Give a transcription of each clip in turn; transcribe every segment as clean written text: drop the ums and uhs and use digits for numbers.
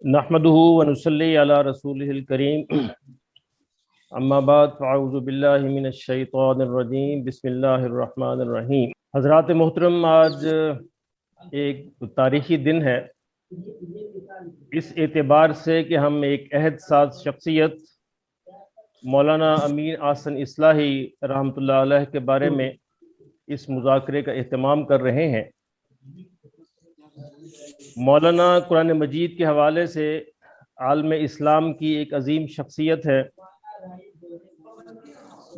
نحمدہ ونصلی علی رسولہ الکریم اما بعد فاعوذ باللہ من الشیطان الرجیم بسم اللہ الرحمن الرحیم۔ حضرات محترم، آج ایک تاریخی دن ہے اس اعتبار سے کہ ہم ایک عہد ساز شخصیت مولانا امین احسن اصلاحی رحمۃ اللہ علیہ کے بارے میں اس مذاکرے کا اہتمام کر رہے ہیں۔ مولانا قرآن مجید کے حوالے سے عالم اسلام کی ایک عظیم شخصیت ہے،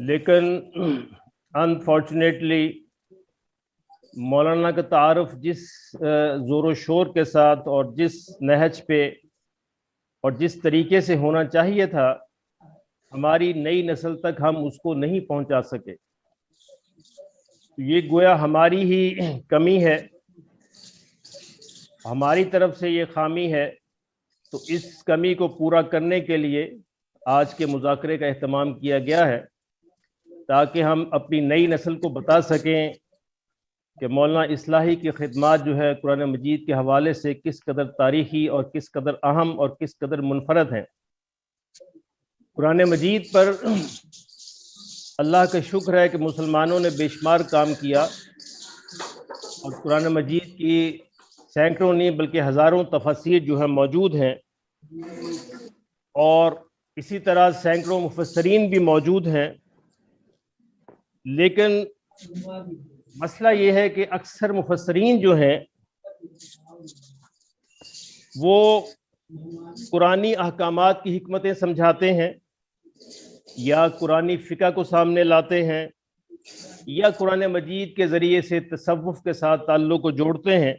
لیکن انفارچونیٹلی مولانا کا تعارف جس زور و شور کے ساتھ اور جس نہج پہ اور جس طریقے سے ہونا چاہیے تھا، ہماری نئی نسل تک ہم اس کو نہیں پہنچا سکے۔ یہ گویا ہماری ہی کمی ہے، ہماری طرف سے یہ خامی ہے۔ تو اس کمی کو پورا کرنے کے لیے آج کے مذاکرے کا اہتمام کیا گیا ہے، تاکہ ہم اپنی نئی نسل کو بتا سکیں کہ مولانا اصلاحی کی خدمات جو ہے قرآن مجید کے حوالے سے کس قدر تاریخی اور کس قدر اہم اور کس قدر منفرد ہیں۔ قرآن مجید پر اللہ کا شکر ہے کہ مسلمانوں نے بے شمار کام کیا، اور قرآن مجید کی سینکڑوں نہیں بلکہ ہزاروں تفاسیر جو ہے موجود ہیں، اور اسی طرح سینکڑوں مفسرین بھی موجود ہیں۔ لیکن مسئلہ یہ ہے کہ اکثر مفسرین جو ہیں وہ قرآنی احکامات کی حکمتیں سمجھاتے ہیں، یا قرآنی فقہ کو سامنے لاتے ہیں، یا قرآن مجید کے ذریعے سے تصوف کے ساتھ تعلق کو جوڑتے ہیں۔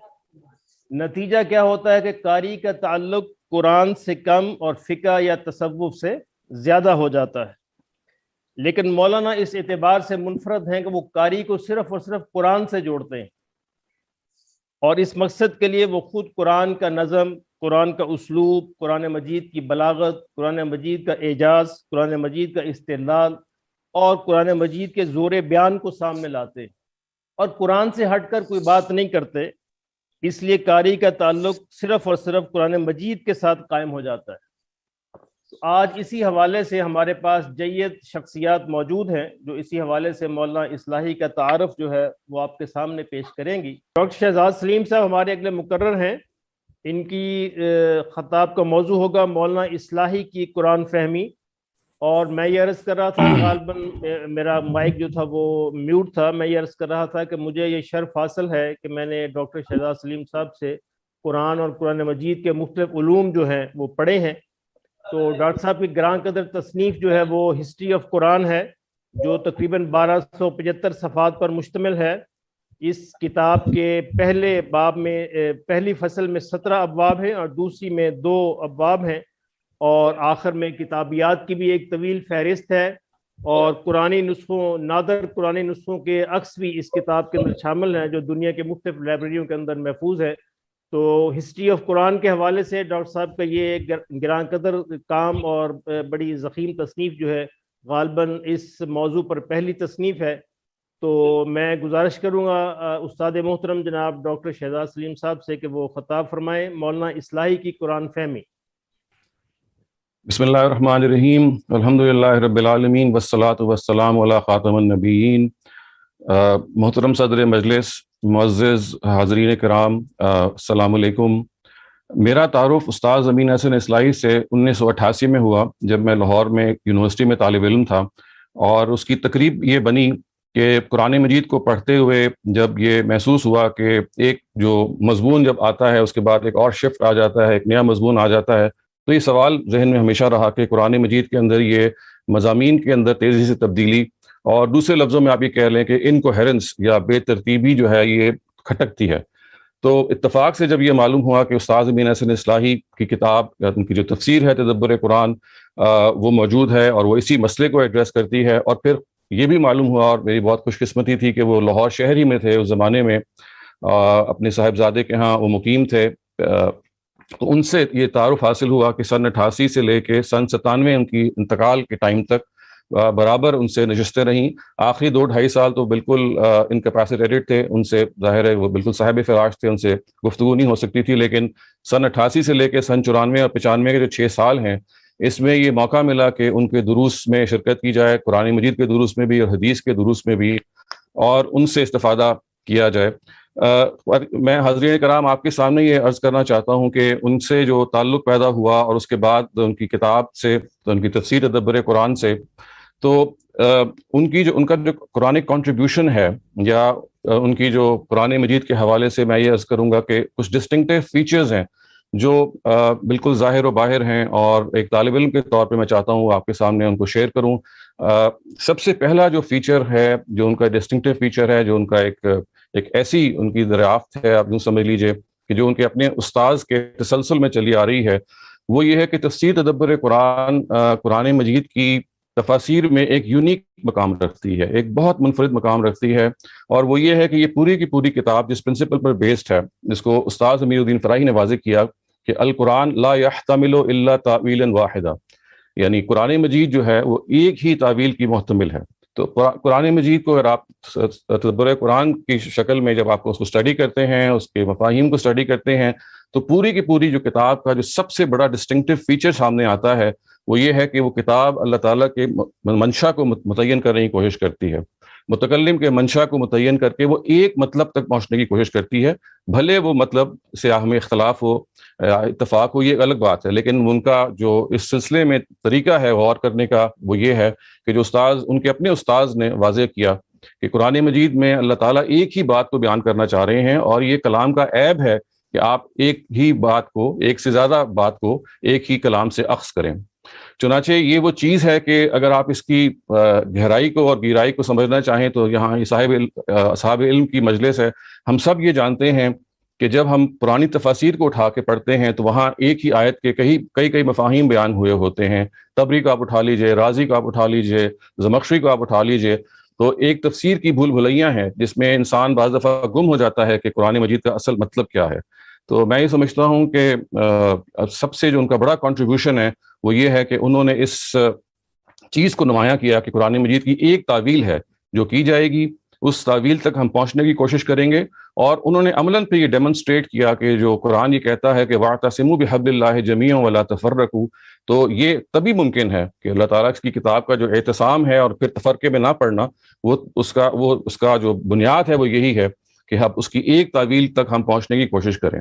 نتیجہ کیا ہوتا ہے کہ قاری کا تعلق قرآن سے کم اور فقہ یا تصوف سے زیادہ ہو جاتا ہے۔ لیکن مولانا اس اعتبار سے منفرد ہیں کہ وہ قاری کو صرف اور صرف قرآن سے جوڑتے ہیں، اور اس مقصد کے لیے وہ خود قرآن کا نظم، قرآن کا اسلوب، قرآن مجید کی بلاغت، قرآن مجید کا اعجاز، قرآن مجید کا استدلال اور قرآن مجید کے زور بیان کو سامنے لاتے ہیں، اور قرآن سے ہٹ کر کوئی بات نہیں کرتے۔ اس لیے قاری کا تعلق صرف اور صرف قرآن مجید کے ساتھ قائم ہو جاتا ہے۔ آج اسی حوالے سے ہمارے پاس جید شخصیات موجود ہیں جو اسی حوالے سے مولانا اصلاحی کا تعارف جو ہے وہ آپ کے سامنے پیش کریں گی۔ ڈاکٹر شہزاد سلیم صاحب ہمارے اگلے مقرر ہیں، ان کی خطاب کا موضوع ہوگا مولانا اصلاحی کی قرآن فہمی۔ اور میں یہ عرض کر رہا تھا، غالباً میرا مائک جو تھا وہ میوٹ تھا، میں یہ عرض کر رہا تھا کہ مجھے یہ شرف حاصل ہے کہ میں نے ڈاکٹر شہزاد سلیم صاحب سے قرآن اور قرآن مجید کے مختلف علوم جو ہیں وہ پڑھے ہیں۔ تو ڈاکٹر صاحب کی گراں قدر تصنیف جو ہے وہ ہسٹری آف قرآن ہے، جو تقریباً 1275 صفحات پر مشتمل ہے۔ اس کتاب کے پہلے باب میں پہلی فصل میں 17 ابواب ہیں اور دوسری میں 2 ابواب ہیں، اور آخر میں کتابیات کی بھی ایک طویل فہرست ہے، اور قرآنی نسخوں، نادر قرآنی نسخوں کے عکس بھی اس کتاب کے اندر شامل ہیں جو دنیا کے مختلف لائبریریوں کے اندر محفوظ ہے۔ تو ہسٹری آف قرآن کے حوالے سے ڈاکٹر صاحب کا یہ گراں قدر کام اور بڑی ضخیم تصنیف جو ہے غالباً اس موضوع پر پہلی تصنیف ہے۔ تو میں گزارش کروں گا استاد محترم جناب ڈاکٹر شہزاد سلیم صاحب سے کہ وہ خطاب فرمائیں مولانا اصلاحی کی قرآن فہمی۔ بسم اللہ الرحمن الرحیم، الحمدللہ رب العالمین والصلاة والسلام علی خاتم النبیین۔ محترم صدر مجلس، معزز حاضرین کرام، السلام علیکم۔ میرا تعارف استاد امین احسن اصلاحی سے 1988 میں ہوا، جب میں لاہور میں یونیورسٹی میں طالب علم تھا، اور اس کی تقریب یہ بنی کہ قرآن مجید کو پڑھتے ہوئے جب یہ محسوس ہوا کہ ایک جو مضمون جب آتا ہے اس کے بعد ایک اور شفٹ آ جاتا ہے، ایک نیا مضمون آ جاتا ہے، تو یہ سوال ذہن میں ہمیشہ رہا کہ قرآن مجید کے اندر یہ مضامین کے اندر تیزی سے تبدیلی، اور دوسرے لفظوں میں آپ یہ کہہ لیں کہ انکوہرنس یا بے ترتیبی جو ہے یہ کھٹکتی ہے۔ تو اتفاق سے جب یہ معلوم ہوا کہ استاد امین احسن اصلاحی کی کتاب، ان کی جو تفسیر ہے تدبر قرآن، وہ موجود ہے اور وہ اسی مسئلے کو ایڈریس کرتی ہے، اور پھر یہ بھی معلوم ہوا، اور میری بہت خوش قسمتی تھی کہ وہ لاہور شہر ہی میں تھے اس زمانے میں، اپنے صاحبزادے کے ہاں وہ مقیم تھے۔ تو ان سے یہ تعارف حاصل ہوا کہ سن 88 سے لے کے سن 97 ان کی انتقال کے ٹائم تک برابر ان سے نشستیں رہیں. آخری 2-2.5 سال تو بالکل انکیپیسیٹیڈ تھے, ان سے ظاہر ہے وہ بالکل صاحب فراش تھے, ان سے گفتگو نہیں ہو سکتی تھی. لیکن سن 88 سے لے کے سن 94 اور 95 کے جو 6 سال ہیں, اس میں یہ موقع ملا کہ ان کے دروس میں شرکت کی جائے, قرآن مجید کے دروس میں بھی اور حدیث کے دروس میں بھی, اور ان سے استفادہ کیا جائے. میں حاضرین کرام آپ کے سامنے یہ عرض کرنا چاہتا ہوں کہ ان سے جو تعلق پیدا ہوا اور اس کے بعد ان کی کتاب سے, ان کی تفسیر تدبر قرآن سے, تو ان کا جو قرآن کنٹریبیوشن ہے یا ان کی جو قرآن مجید کے حوالے سے میں یہ عرض کروں گا کہ کچھ ڈسٹنکٹیو فیچرز ہیں جو بالکل ظاہر و باہر ہیں, اور ایک طالب علم کے طور پہ میں چاہتا ہوں آپ کے سامنے ان کو شیئر کروں. سب سے پہلا جو فیچر ہے, جو ان کا ڈسٹنکٹیو فیچر ہے, جو ان کا ایک ایسی ان کی دریافت ہے, آپ یوں سمجھ لیجئے کہ جو ان کے اپنے استاذ کے تسلسل میں چلی آ رہی ہے, وہ یہ ہے کہ تفسیر تدبر قرآن مجید کی تفاسیر میں ایک یونیک مقام رکھتی ہے, ایک بہت منفرد مقام رکھتی ہے. اور وہ یہ ہے کہ یہ پوری کی پوری کتاب جس پرنسپل پر بیسڈ ہے, جس کو استاذ امیر الدین فراہی نے واضح کیا کہ القرآن لا يحتمل الا تعویلا واحدا, یعنی قرآن مجید جو ہے وہ ایک ہی تعویل کی محتمل ہے. تو قرآن مجید کو اگر آپ تدبر قرآن کی شکل میں جب آپ کو اس کو اسٹڈی کرتے ہیں, اس کے مفاہیم کو اسٹڈی کرتے ہیں, تو پوری کی پوری جو کتاب کا جو سب سے بڑا ڈسٹنکٹیو فیچر سامنے آتا ہے وہ یہ ہے کہ وہ کتاب اللہ تعالیٰ کے منشا کو متعین کرنے کی کوشش کرتی ہے, متکلم کے منشا کو متعین کر کے وہ ایک مطلب تک پہنچنے کی کوشش کرتی ہے. بھلے وہ مطلب سے ہمیں اختلاف ہو, اتفاق ہو, یہ ایک الگ بات ہے, لیکن ان کا جو اس سلسلے میں طریقہ ہے غور کرنے کا وہ یہ ہے کہ جو ان کے اپنے استاذ نے واضح کیا کہ قرآن مجید میں اللہ تعالیٰ ایک ہی بات کو بیان کرنا چاہ رہے ہیں, اور یہ کلام کا عیب ہے کہ آپ ایک ہی بات کو, ایک سے زیادہ بات کو ایک ہی کلام سے اخذ کریں. چنانچہ یہ وہ چیز ہے کہ اگر آپ اس کی گہرائی کو اور گہرائی کو سمجھنا چاہیں تو یہاں صاحب علم کی مجلس ہے. ہم سب یہ جانتے ہیں کہ جب ہم پرانی تفاسیر کو اٹھا کے پڑھتے ہیں تو وہاں ایک ہی آیت کے کئی مفاہیم بیان ہوئے ہوتے ہیں. طبری کو آپ اٹھا لیجئے, رازی کو آپ اٹھا لیجئے, زمخشری کو آپ اٹھا لیجئے, تو ایک تفسیر کی بھول بھلیاں ہیں جس میں انسان بعض دفعہ گم ہو جاتا ہے کہ قرآن مجید کا اصل مطلب کیا ہے. تو میں یہ سمجھتا ہوں کہ سب سے جو ان کا بڑا کنٹریبیوشن ہے وہ یہ ہے کہ انہوں نے اس چیز کو نمایاں کیا کہ قرآن مجید کی ایک تعویل ہے جو کی جائے گی, اس تعویل تک ہم پہنچنے کی کوشش کریں گے. اور انہوں نے عملاً پہ یہ ڈیمونسٹریٹ کیا کہ جو قرآن یہ کہتا ہے کہ واعتصموا بحبل اللہ جمیعا ولا تفرقوا, تو یہ تبھی ممکن ہے کہ اللہ تعالیٰ کی کتاب کا جو اعتصام ہے اور پھر تفرقے میں نہ پڑھنا, وہ اس کا جو بنیاد ہے وہ یہی ہے کہ اب اس کی ایک تعویل تک ہم پہنچنے کی کوشش کریں.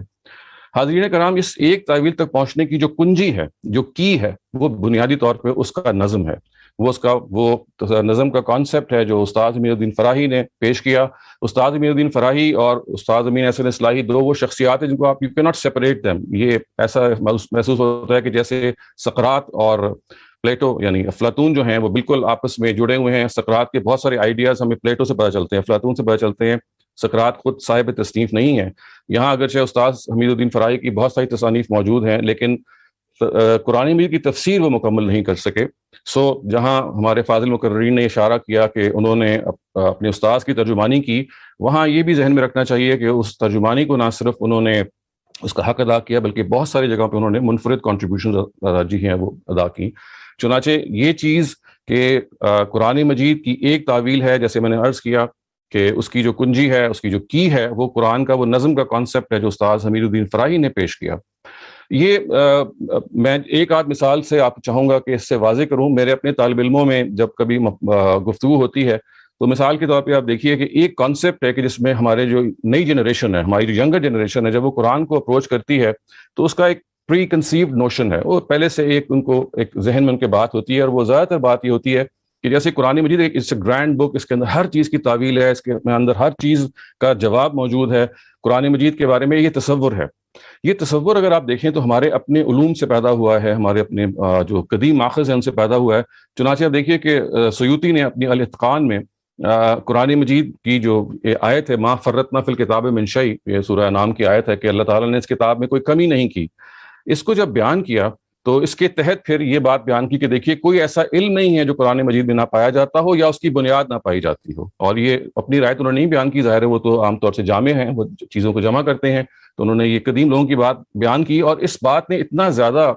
حاضرین کرام, اس ایک تعویل تک پہنچنے کی جو کنجی ہے, جو کی ہے, وہ بنیادی طور پہ اس کا نظم ہے. وہ نظم کا کانسیپٹ ہے جو استاد امیر الدین فراہی نے پیش کیا. استاد امیر الدین فراہی اور استاد امین احسن اصلاحی دو وہ شخصیات ہیں جن کو آپ یو کی ناٹ سیپریٹ دیم. یہ ایسا محسوس ہوتا ہے کہ جیسے سقراط اور پلیٹو یعنی افلاطون جو ہیں وہ بالکل آپس میں جڑے ہوئے ہیں. سقراط کے بہت سارے آئیڈیاز ہمیں پلیٹو سے پتہ چلتے ہیں, افلاطون سے پتہ چلتے ہیں. سقراط خود صاحب تصنیف نہیں ہے. یہاں اگرچہ استاد حمید الدین فراہی کی بہت ساری تصانیف موجود ہیں, لیکن قرآن مجید کی تفسیر وہ مکمل نہیں کر سکے. جہاں ہمارے فاضل مقررین نے اشارہ کیا کہ انہوں نے اپنے استاذ کی ترجمانی کی, وہاں یہ بھی ذہن میں رکھنا چاہیے کہ اس ترجمانی کو نہ صرف انہوں نے اس کا حق ادا کیا بلکہ بہت ساری جگہوں پہ انہوں نے منفرد کنٹریبیوشن جو ہیں وہ ادا کی. چنانچہ یہ چیز کہ قرآن مجید کی ایک تعویل ہے, جیسے میں نے عرض کیا کہ اس کی جو کنجی ہے, اس کی جو کی ہے, وہ قرآن کا وہ نظم کا کانسیپٹ ہے جو استاد حمید الدین فراہی نے پیش کیا. یہ میں ایک آدھ مثال سے آپ چاہوں گا کہ اس سے واضح کروں. میرے اپنے طالب علموں میں جب کبھی گفتگو ہوتی ہے تو مثال کے طور پہ آپ دیکھیے کہ ایک کانسیپٹ ہے کہ جس میں ہمارے جو نئی جنریشن ہے, ہماری جو ینگر جنریشن ہے, جب وہ قرآن کو اپروچ کرتی ہے تو اس کا ایک پری کنسیوڈ نوشن ہے, وہ پہلے سے ان کو ایک ذہن میں ان کے بات ہوتی ہے. اور وہ زیادہ تر بات یہ ہوتی ہے کہ جیسے قرآن مجید ایک گرینڈ بک, اس کے اندر ہر چیز کی تعویل ہے, اس کے اندر ہر چیز کا جواب موجود ہے. قرآن مجید کے بارے میں یہ تصور ہے. یہ تصور اگر آپ دیکھیں تو ہمارے اپنے علوم سے پیدا ہوا ہے, ہمارے اپنے جو قدیم ماخذ ہیں ان سے پیدا ہوا ہے. چنانچہ آپ دیکھیے کہ سیوطی نے اپنی الاتقان میں قرآن مجید کی جو آیت ہے ما فرطنا فی الکتاب من شیء, یہ سورہ انعام کی آیت ہے کہ اللہ تعالیٰ نے اس کتاب میں کوئی کمی نہیں کی, اس کو جب بیان کیا تو اس کے تحت پھر یہ بات بیان کی کہ دیکھیے کوئی ایسا علم نہیں ہے جو قرآن مجید میں نہ پایا جاتا ہو یا اس کی بنیاد نہ پائی جاتی ہو. اور یہ اپنی رائے تو انہوں نے نہیں بیان کی, ظاہر ہے وہ تو عام طور سے جامع ہیں, وہ چیزوں کو جمع کرتے ہیں, تو انہوں نے یہ قدیم لوگوں کی بات بیان کی. اور اس بات نے اتنا زیادہ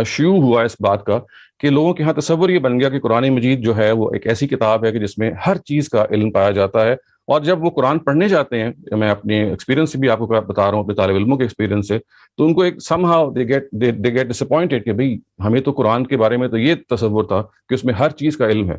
شیوع ہوا اس بات کا کہ لوگوں کے ہاں تصور یہ بن گیا کہ قرآن مجید جو ہے وہ ایک ایسی کتاب ہے کہ جس میں ہر چیز کا علم پایا جاتا ہے. اور جب وہ قرآن پڑھنے جاتے ہیں, میں اپنے ایکسپیرینس سے بھی آپ کو بتا رہا ہوں, اپنے طالب علموں کے ایکسپیرینس سے, تو ان کو ایک somehow they get disappointed کہ بھئی ہمیں تو قرآن کے بارے میں تو یہ تصور تھا کہ اس میں ہر چیز کا علم ہے.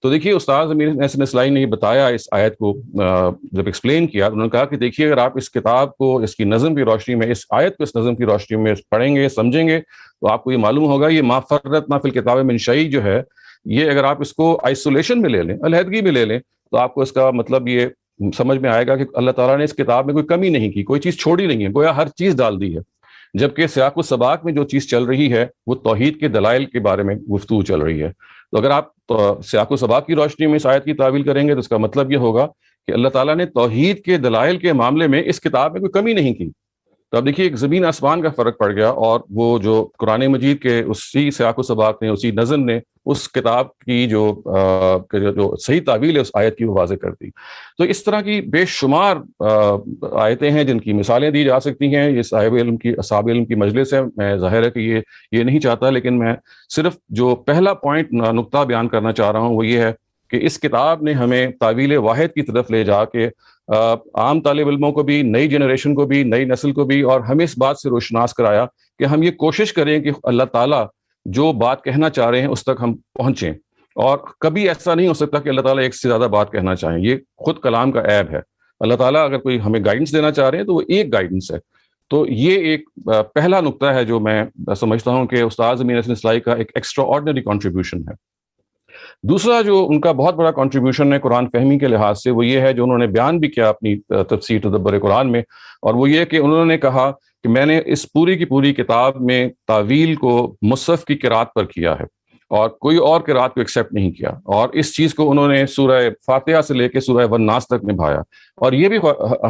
تو دیکھیے استاد امیر احسن اصلاحی نے یہ بتایا اس آیت کو جب ایکسپلین کیا, تو انہوں نے کہا کہ دیکھیے اگر آپ اس کتاب کو اس کی نظم کی روشنی میں, اس آیت کو اس نظم کی روشنی میں پڑھیں گے, سمجھیں گے, تو آپ کو یہ معلوم ہوگا یہ ما فرطنا فی الکتاب من شیء جو ہے, یہ اگر آپ اس کو آئسولیشن میں لے لیں, علیحدگی میں لے لیں, تو آپ کو اس کا مطلب یہ سمجھ میں آئے گا کہ اللہ تعالیٰ نے اس کتاب میں کوئی کمی نہیں کی, کوئی چیز چھوڑی نہیں ہے, گویا ہر چیز ڈال دی ہے. جبکہ سیاق و سباق میں جو چیز چل رہی ہے وہ توحید کے دلائل کے بارے میں گفتگو چل رہی ہے. تو اگر آپ سیاق و سباق کی روشنی میں اس آیت کی تعویل کریں گے تو اس کا مطلب یہ ہوگا کہ اللہ تعالیٰ نے توحید کے دلائل کے معاملے میں اس کتاب میں کوئی کمی نہیں کی. تو اب دیکھیے ایک زمین آسمان کا فرق پڑ گیا, اور وہ جو قرآن مجید کے اسی سیاق و سباق نے, اسی نظم نے اس کتاب کی جو صحیح تعویل ہے اس آیت کی وہ واضح کر دی. تو اس طرح کی بے شمار آیتیں ہیں جن کی مثالیں دی جا سکتی ہیں. یہ اصحاب علم کی مجلس ہے, میں ظاہر ہے کہ یہ نہیں چاہتا, لیکن میں صرف جو پہلا پوائنٹ نقطہ بیان کرنا چاہ رہا ہوں وہ یہ ہے کہ اس کتاب نے ہمیں تعویل واحد کی طرف لے جا کے عام طالب علموں کو بھی, نئی جنریشن کو بھی, نئی نسل کو بھی, اور ہمیں اس بات سے روشناس کرایا کہ ہم یہ کوشش کریں کہ اللہ تعالیٰ جو بات کہنا چاہ رہے ہیں اس تک ہم پہنچیں. اور کبھی ایسا نہیں ہو سکتا کہ اللہ تعالیٰ ایک سے زیادہ بات کہنا چاہیں, یہ خود کلام کا عیب ہے. اللہ تعالیٰ اگر کوئی ہمیں گائیڈنس دینا چاہ رہے ہیں تو وہ ایک گائیڈنس ہے. تو یہ ایک پہلا نقطہ ہے جو میں سمجھتا ہوں کہ استاد امیر احسن اصلاحی کا ایک ایکسٹرا آرڈنری کنٹریبیوشن ہے. دوسرا جو ان کا بہت بڑا کنٹریبیوشن ہے قرآن فہمی کے لحاظ سے, وہ یہ ہے جو انہوں نے بیان بھی کیا اپنی تفسیر تدبر قرآن میں, اور وہ یہ کہ انہوں نے کہا کہ میں نے اس پوری کی پوری کتاب میں تعویل کو مصحف کی قرات پر کیا ہے اور کوئی اور قرات کو ایکسیپٹ نہیں کیا, اور اس چیز کو انہوں نے سورہ فاتحہ سے لے کے سورہ والناس تک نبھایا. اور یہ بھی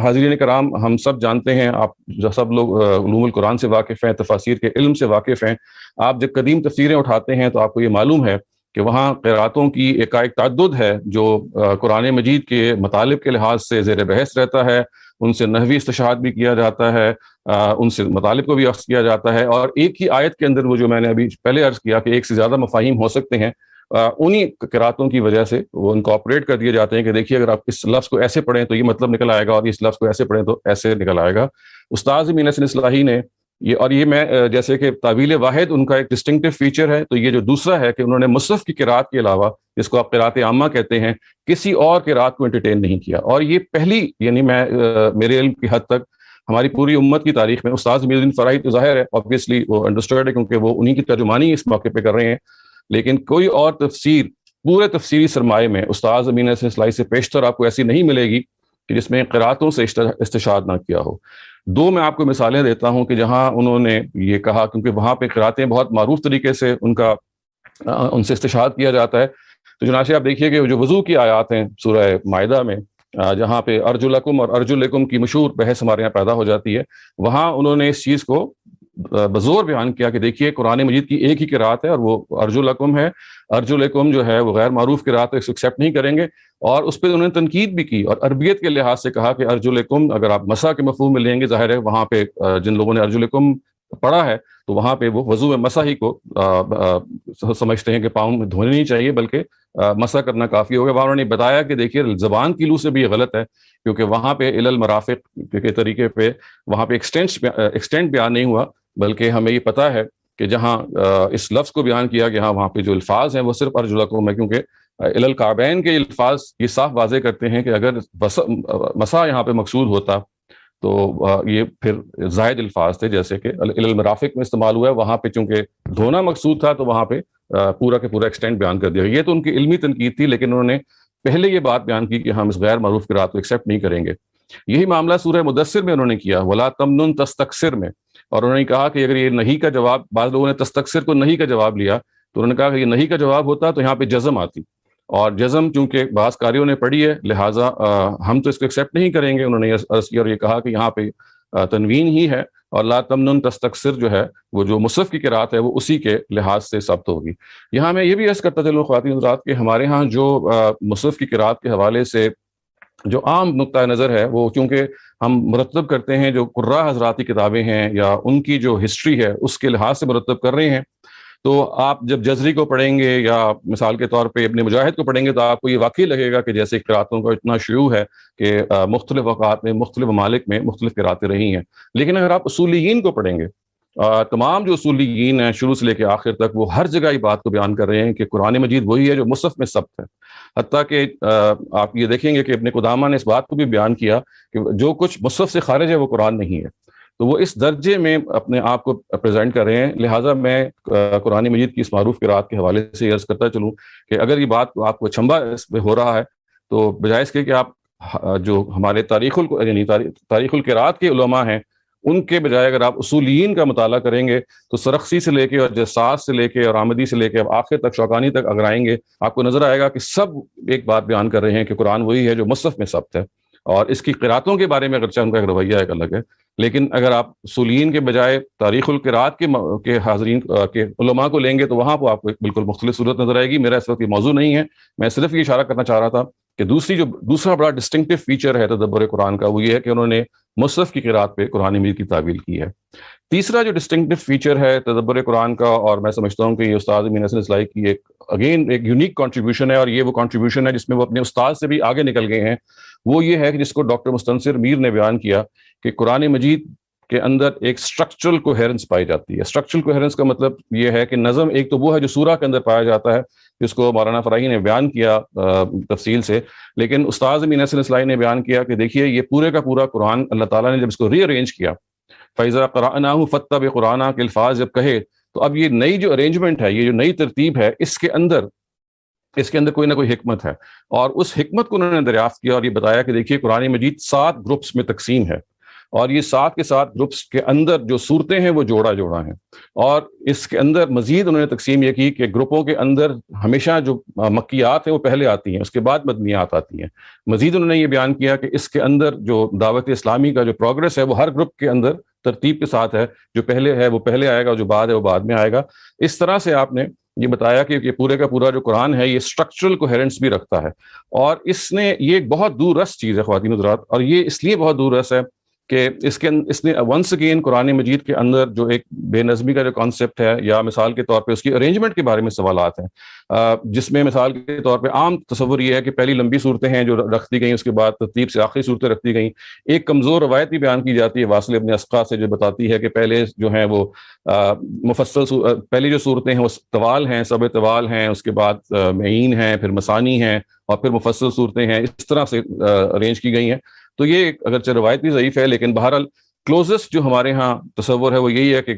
حاضرین کرام ہم سب جانتے ہیں, آپ جو سب لوگ علوم القرآن سے واقف ہیں, تفاسیر کے علم سے واقف ہیں, آپ جب قدیم تفسیریں اٹھاتے ہیں تو آپ کو یہ معلوم ہے کہ وہاں قراتوں کی ایک تعدد ہے جو قرآن مجید کے مطالب کے لحاظ سے زیر بحث رہتا ہے. ان سے نحوی استشہاد بھی کیا جاتا ہے, ان سے مطالب کو بھی اخذ کیا جاتا ہے, اور ایک ہی آیت کے اندر وہ جو میں نے ابھی پہلے عرض کیا کہ ایک سے زیادہ مفاہیم ہو سکتے ہیں, انہی قراتوں کی وجہ سے وہ انکارپوریٹ کر دیے جاتے ہیں کہ دیکھیے اگر آپ اس لفظ کو ایسے پڑھیں تو یہ مطلب نکل آئے گا, اور اس لفظ کو ایسے پڑھیں تو ایسے نکل آئے گا. استاد امیر احسن اصلاحی نے یہ میں جیسے کہ تعویل واحد ان کا ایک ڈسٹنکٹیو فیچر ہے, تو یہ جو دوسرا ہے کہ انہوں نے مصحف کی قرات کے علاوہ, جس کو آپ قرات عامہ کہتے ہیں, کسی اور قرات کو انٹرٹین نہیں کیا. اور یہ پہلی, یعنی میں میرے علم کی حد تک ہماری پوری امت کی تاریخ میں, استاد امیر الدین فرحی تو ظاہر ہے obviously وہ انڈرسٹوڈ ہے کیونکہ وہ انہی کی ترجمانی اس موقع پہ کر رہے ہیں, لیکن کوئی اور تفسیر پورے تفسیری سرمایے میں استاد امیر احسن اصلاحی سے پیشتر آپ کو ایسی نہیں ملے گی کہ جس میں قراتوں سے استشہاد نہ کیا ہو. دو میں آپ کو مثالیں دیتا ہوں کہ جہاں انہوں نے یہ کہا, کیونکہ وہاں پہ قراتیں بہت معروف طریقے سے ان سے استشہاد کیا جاتا ہے. تو چنانچہ آپ دیکھیے کہ جو وضو کی آیات ہیں سورہ مائدہ میں, جہاں پہ ارجلکم اور ارجلکم کی مشہور بحث ہمارے یہاں پیدا ہو جاتی ہے, وہاں انہوں نے اس چیز کو بزور بیان کیا کہ دیکھیے قرآن مجید کی ایک ہی قرات ہے اور وہ ارجلکم ہے. ارجلکم جو ہے وہ غیر معروف قرات ہے, اس کو ایکسیپٹ نہیں کریں گے, اور اس پہ انہوں نے تنقید بھی کی, اور عربیت کے لحاظ سے کہا کہ ارجلکم اگر آپ مسح کے مفہوم میں لیں گے, ظاہر ہے وہاں پہ جن لوگوں نے ارجلکم پڑھا ہے تو وہاں پہ وہ وضو مسح ہی کو سمجھتے ہیں کہ پاؤں میں دھونے نہیں چاہیے بلکہ مسح کرنا کافی ہوگا. وہاں انہوں نے بتایا کہ دیکھیے زبان کی لو سے بھی یہ غلط ہے, کیونکہ وہاں پہ الی المرافق کے طریقے پہ وہاں پہ ایکسٹینٹ بیان نہیں ہوا, بلکہ ہمیں یہ پتہ ہے کہ جہاں اس لفظ کو بیان کیا گیا وہاں پہ جو الفاظ ہیں وہ صرف ارجلکم ہے, کیونکہ الی الکعبین کے الفاظ یہ صاف واضح کرتے ہیں کہ اگر مسح یہاں پہ مقصود ہوتا تو یہ پھر زائد الفاظ تھے, جیسے کہ الی المرافق میں استعمال ہوا ہے, وہاں پہ چونکہ دھونا مقصود تھا تو وہاں پہ پورا کے پورا ایکسٹینٹ بیان کر دیا. یہ تو ان کی علمی تنقید تھی, لیکن انہوں نے پہلے یہ بات بیان کی کہ ہم اس غیر معروف قرات کو ایکسیپٹ نہیں کریں گے. یہی معاملہ سورہ مدثر میں انہوں نے کیا, ولا تمنن تستکثر میں, اور انہوں نے کہا کہ اگر یہ نہیں کا جواب, بعض لوگوں نے تستکثر کو نہیں کا جواب لیا, تو انہوں نے کہا کہ یہ نہیں کا جواب ہوتا تو یہاں پہ جزم آتی, اور جزم چونکہ بعض قاریوں نے پڑھی ہے لہٰذا ہم تو اس کو ایکسیپٹ نہیں کریں گے. انہوں نے عرض کیا اور یہ کہا کہ یہاں پہ تنوین ہی ہے, اور لا تمنن تستکثر جو ہے وہ جو مصحف کی قرات ہے وہ اسی کے لحاظ سے ثابت ہوگی. یہاں میں یہ بھی عرض کرتا چلوں خواتین حضرات کہ ہمارے ہاں جو مصحف کی قرات کے حوالے سے جو عام نقطہ نظر ہے وہ چونکہ ہم مرتب کرتے ہیں جو قراء حضرات کی کتابیں ہیں یا ان کی جو ہسٹری ہے اس کے لحاظ سے مرتب کر رہے ہیں, تو آپ جب جزری کو پڑھیں گے یا مثال کے طور پہ ابن مجاہد کو پڑھیں گے تو آپ کو یہ واقعی لگے گا کہ جیسے قراتوں کا اتنا شیوع ہے کہ مختلف اوقات میں مختلف ممالک میں مختلف قراتیں رہی ہیں. لیکن اگر آپ اصولیین کو پڑھیں گے، تمام جو اصولیین ہیں شروع سے لے کے آخر تک وہ ہر جگہ یہ بات کو بیان کر رہے ہیں کہ قرآن مجید وہی ہے جو مصحف میں ثبت ہے. حتیٰ کہ آپ یہ دیکھیں گے کہ ابن قدامہ نے اس بات کو بھی بیان کیا کہ جو کچھ مصحف سے خارج ہے وہ قرآن نہیں ہے. تو وہ اس درجے میں اپنے آپ کو پریزنٹ کر رہے ہیں. لہٰذا میں قرآن مجید کی اس معروف قرات کے حوالے سے عرض کرتا چلوں کہ اگر یہ بات آپ کو اچھمبا اس پہ ہو رہا ہے تو بجائے اس کے کہ آپ جو ہمارے تاریخ القرات کے علماء ہیں ان کے بجائے اگر آپ اصولیین کا مطالعہ کریں گے تو سرخسی سے لے کے اور جساس سے لے کے اور آمدی سے لے کے آخر تک شوکانی تک اگر آئیں گے آپ کو نظر آئے گا کہ سب ایک بات بیان کر رہے ہیں کہ قرآن وہی ہے جو مصحف میں ثبت ہے. اور اس کی قراتوں کے بارے میں اگرچہ ان کا ایک رویہ ایک الگ ہے، لیکن اگر آپ اصولین کے بجائے تاریخ القرات کے حاضرین کے علماء کو لیں گے تو وہاں پہ آپ کو ایک بالکل مختلف صورت نظر آئے گی. میرا اس وقت یہ موضوع نہیں ہے، میں صرف یہ اشارہ کرنا چاہ رہا تھا کہ دوسرا بڑا ڈسٹنکٹیو فیچر ہے تدبر قرآن کا وہ یہ ہے کہ انہوں نے مصحف کی قرات پہ قرآن مجید کی تعویل کی ہے. تیسرا جو ڈسٹنکٹیو فیچر ہے تدبر قرآن کا، اور میں سمجھتا ہوں کہ یہ استاد امین حسن اصلاحی کی ایک یونیک کنٹریبیوشن ہے، اور یہ وہ کنٹریبیوشن ہے جس میں وہ اپنے استاد سے بھی آگے نکل گئے ہیں، وہ یہ ہے کہ جس کو ڈاکٹر مستنصر میر نے بیان کیا کہ قرآن مجید کے اندر ایک سٹرکچرل کوہیرنس پائی جاتی ہے. سٹرکچرل کوہیرنس کا مطلب یہ ہے کہ نظم ایک تو وہ ہے جو سورہ کے اندر پایا جاتا ہے جس کو مولانا فراہی نے بیان کیا تفصیل سے، لیکن استاد امین حسن اصلاحی نے بیان کیا کہ دیکھیے یہ پورے کا پورا قرآن اللہ تعالیٰ نے جب اس کو ری ارینج کیا، فَإِذَا قَرَأْنَاهُ فَاتَّبِعْ قُرْآنَهُ کے الفاظ جب کہے تو اب یہ نئی جو ارینجمنٹ ہے، یہ جو نئی ترتیب ہے، اس کے اندر کوئی نہ کوئی حکمت ہے. اور اس حکمت کو انہوں نے دریافت کیا اور یہ بتایا کہ دیکھیے قرآن مجید 7 گروپس میں تقسیم ہے، اور یہ 7 کے 7 گروپس کے اندر جو صورتیں ہیں وہ جوڑا ہیں. اور اس کے اندر مزید انہوں نے تقسیم یہ کی کہ گروپوں کے اندر ہمیشہ جو مکیات ہیں وہ پہلے آتی ہیں، اس کے بعد مدنیات آتی ہیں. مزید انہوں نے یہ بیان کیا کہ اس کے اندر جو دعوت اسلامی کا جو پروگرس ہے وہ ہر گروپ کے اندر ترتیب کے ساتھ ہے، جو پہلے ہے وہ پہلے آئے گا، جو بعد ہے وہ بعد میں آئے گا. اس طرح سے آپ نے یہ بتایا کہ یہ پورے کا پورا جو قرآن ہے یہ سٹرکچرل کوہیرنس بھی رکھتا ہے. اور اس نے یہ ایک بہت دور رس چیز ہے خواتین حضرات، اور یہ اس لیے بہت دور رس ہے کہ اس نے ونس اگین قرآن مجید کے اندر جو ایک بے نظمی کا جو کانسیپٹ ہے، یا مثال کے طور پہ اس کی ارینجمنٹ کے بارے میں سوالات ہیں، جس میں مثال کے طور پہ عام تصور یہ ہے کہ پہلی لمبی صورتیں ہیں جو رکھ دی گئیں، اس کے بعد ترتیب سے آخری صورتیں رکھ دی گئیں. ایک کمزور روایت بھی بیان کی جاتی ہے واصل ابن اسقا سے جو بتاتی ہے کہ پہلے جو ہیں وہ پہلی جو صورتیں ہیں وہ طوال ہیں، سب طوال ہیں، اس کے بعد معین ہیں، پھر مسانی ہیں، اور پھر مفصل صورتیں ہیں. اس طرح سے ارینج کی گئی ہیں. تو یہ اگرچہ روایت بھی ضعیف ہے، لیکن بہرحال کلوزسٹ جو ہمارے ہاں تصور ہے وہ یہی ہے کہ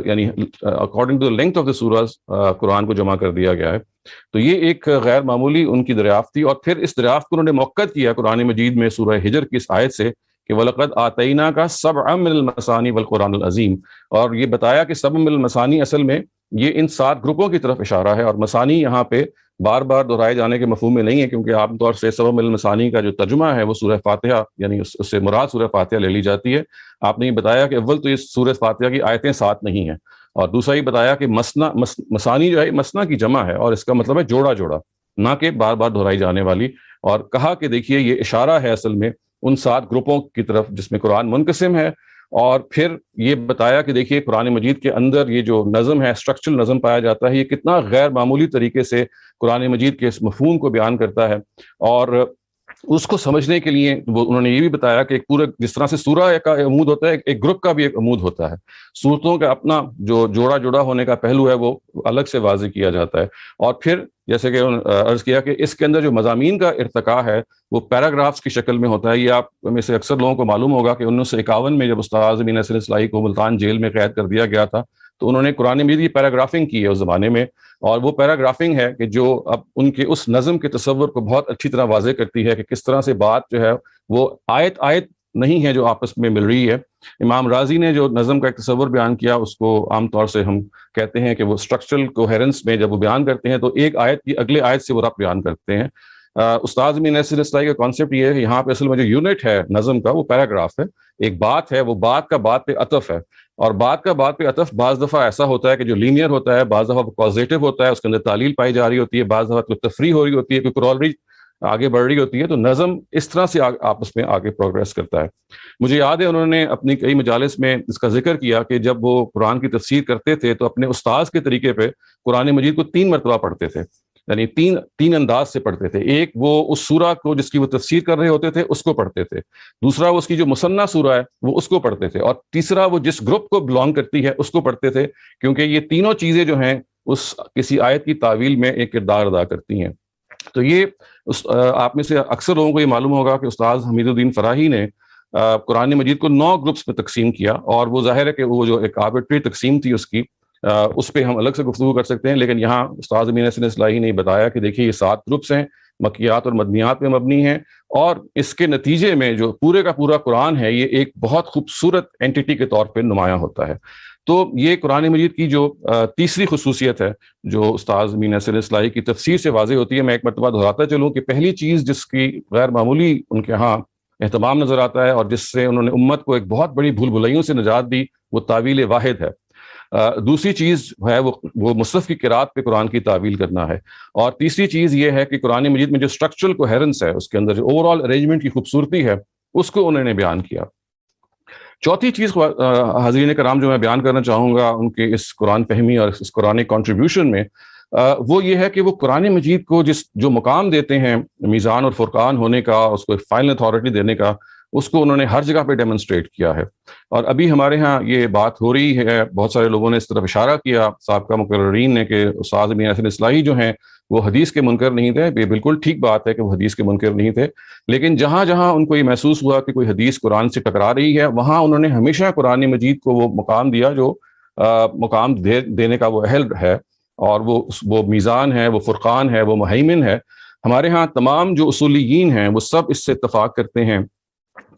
یعنی according to length of the سورز قرآن کو جمع کر دیا گیا ہے. تو یہ ایک غیر معمولی ان کی دریافت تھی. اور پھر اس دریافت کو انہوں نے موقت کیا قرآن مجید میں سورہ ہجر کی اس آیت سے کہ وَلَقَدْ آتَيْنَاكَ سَبْعًا مِنَ الْمَثَانِي وَالْقُرْآنِ الْعَظِيمِ، اور یہ بتایا کہ سبع من المثانی اصل میں یہ ان 7 گروپوں کی طرف اشارہ ہے. اور مثانی یہاں پہ بار بار دہرائے جانے کے مفہوم میں نہیں ہے، کیونکہ عام طور سے سبع من المثانی کا جو ترجمہ ہے وہ سورہ فاتحہ، یعنی اس سے مراد سورہ فاتحہ لے لی جاتی ہے. آپ نے یہ بتایا کہ اول تو یہ سورہ فاتحہ کی آیتیں 7 نہیں ہیں، اور دوسرا یہ بتایا کہ مثانی جو ہے مثنا کی جمع ہے، اور اس کا مطلب ہے جوڑا جوڑا، نہ کہ بار بار دہرائی جانے والی. اور کہا کہ دیکھیے یہ اشارہ ہے اصل میں ان 7 گروپوں کی طرف جس میں قرآن منقسم ہے. اور پھر یہ بتایا کہ دیکھیے قرآن مجید کے اندر یہ جو نظم ہے، اسٹرکچرل نظم پایا جاتا ہے، یہ کتنا غیر معمولی طریقے سے قرآن مجید کے اس مفہوم کو بیان کرتا ہے. اور اس کو سمجھنے کے لیے وہ انہوں نے یہ بھی بتایا کہ ایک پورا جس طرح سے سورہ کا عمود ہوتا ہے، ایک گروپ کا بھی ایک عمود ہوتا ہے. صورتوں کا اپنا جو جوڑا جوڑا ہونے کا پہلو ہے وہ الگ سے واضح کیا جاتا ہے. اور پھر جیسے کہ عرض کیا کہ اس کے اندر جو مضامین کا ارتقاء ہے وہ پیراگرافس کی شکل میں ہوتا ہے. یہ آپ میں سے اکثر لوگوں کو معلوم ہوگا کہ 1951 میں جب استاد امین حسن اصلاحی کو ملتان جیل میں قید کر دیا گیا تھا تو انہوں نے قرآن مجید کی پیراگرافنگ کی ہے اس زمانے میں. اور وہ پیراگرافنگ ہے کہ جو اب ان کے اس نظم کے تصور کو بہت اچھی طرح واضح کرتی ہے کہ کس طرح سے بات جو ہے وہ آیت نہیں ہے جو آپس میں مل رہی ہے. امام رازی نے جو نظم کا ایک تصور بیان کیا اس کو عام طور سے ہم کہتے ہیں کہ وہ اسٹرکچرل کوہیرنس میں جب وہ بیان کرتے ہیں تو ایک آیت کی اگلے آیت سے وہ ربط بیان کرتے ہیں. استاد امین حسن اصلاحی کا کانسیپٹ یہ ہے کہ یہاں پہ اصل میں جو یونٹ ہے نظم کا وہ پیراگراف ہے. ایک بات ہے، وہ بات کا بات پہ عطف ہے، اور بات کا بات پہ عطف بعض دفعہ ایسا ہوتا ہے کہ جو لینئر ہوتا ہے، بعض دفعہ وہ کازیٹو ہوتا ہے، اس کے اندر تعلیل پائی جا رہی ہوتی ہے، بعض دفعہ کوئی تفریح ہو رہی ہوتی ہے، کوئی کرولری آگے بڑھ رہی ہوتی ہے تو نظم اس طرح سے آپس میں آگے پروگریس کرتا ہے. مجھے یاد ہے انہوں نے اپنی کئی مجالس میں اس کا ذکر کیا کہ جب وہ قرآن کی تفسیر کرتے تھے تو اپنے استاذ کے طریقے پہ قرآن مجید کو 3 مرتبہ پڑھتے تھے, یعنی تین انداز سے پڑھتے تھے. ایک وہ اس سورہ کو جس کی وہ تفسیر کر رہے ہوتے تھے اس کو پڑھتے تھے, دوسرا وہ اس کی جو مصنع سورہ ہے وہ اس کو پڑھتے تھے, اور تیسرا وہ جس گروپ کو بلانگ کرتی ہے اس کو پڑھتے تھے, کیونکہ یہ تینوں چیزیں جو ہیں اس کسی آیت کی تعویل میں ایک کردار ادا کرتی ہیں. تو یہ آپ میں سے اکثر لوگوں کو یہ معلوم ہوگا کہ استاذ حمید الدین فراہی نے قرآن مجید کو 9 گروپس میں تقسیم کیا, اور وہ ظاہر ہے کہ وہ جو ایک آربیٹری تقسیم تھی اس کی, اس پہ ہم الگ سے گفتگو کر سکتے ہیں, لیکن یہاں استاذ امین حسن اصلاحی نے بتایا کہ دیکھیے یہ 7 گروپس ہیں, مکیات اور مدنیات پہ مبنی ہیں, اور اس کے نتیجے میں جو پورے کا پورا قرآن ہے یہ ایک بہت خوبصورت اینٹی کے طور پہ نمایاں ہوتا ہے. تو یہ قرآن مجید کی جو تیسری خصوصیت ہے جو استاذ امین حسن اصلاحی کی تفسیر سے واضح ہوتی ہے, میں ایک مرتبہ دہراتا چلوں کہ پہلی چیز جس کی غیر معمولی ان کے ہاں اہتمام نظر آتا ہے اور جس سے انہوں نے امت کو ایک بہت بڑی بھول بھلائیوں سے نجات دی, وہ تعویل واحد ہے. دوسری چیز ہے وہ مصحف کی قرات پہ قرآن کی تعویل کرنا ہے, اور تیسری چیز یہ ہے کہ قرآن مجید میں جو اسٹرکچرل کوہیرنس ہے, اس کے اندر جو اوور آل ارینجمنٹ کی خوبصورتی ہے, اس کو انہوں نے بیان کیا. چوتھی چیز حاضرین کرام جو میں بیان کرنا چاہوں گا ان کے اس قرآن فہمی اور اس قرآن کنٹریبیوشن میں, وہ یہ ہے کہ وہ قرآن مجید کو جو مقام دیتے ہیں میزان اور فرقان ہونے کا, اس کو ایک فائنل اتھارٹی دینے کا, اس کو انہوں نے ہر جگہ پہ ڈیمونسٹریٹ کیا ہے. اور ابھی ہمارے ہاں یہ بات ہو رہی ہے, بہت سارے لوگوں نے اس طرف اشارہ کیا سابقہ مقررین نے کہ استاذ امین حسن اصلاحی جو ہیں وہ حدیث کے منکر نہیں تھے. یہ بالکل ٹھیک بات ہے کہ وہ حدیث کے منکر نہیں تھے, لیکن جہاں جہاں ان کو یہ محسوس ہوا کہ کوئی حدیث قرآن سے ٹکرا رہی ہے, وہاں انہوں نے ہمیشہ قرآن مجید کو وہ مقام دیا جو مقام دینے کا وہ اہل ہے, اور وہ میزان ہے, وہ فرقان ہے, وہ مہیمن ہے. ہمارے ہاں تمام جو اصولیین ہیں وہ سب اس سے اتفاق کرتے ہیں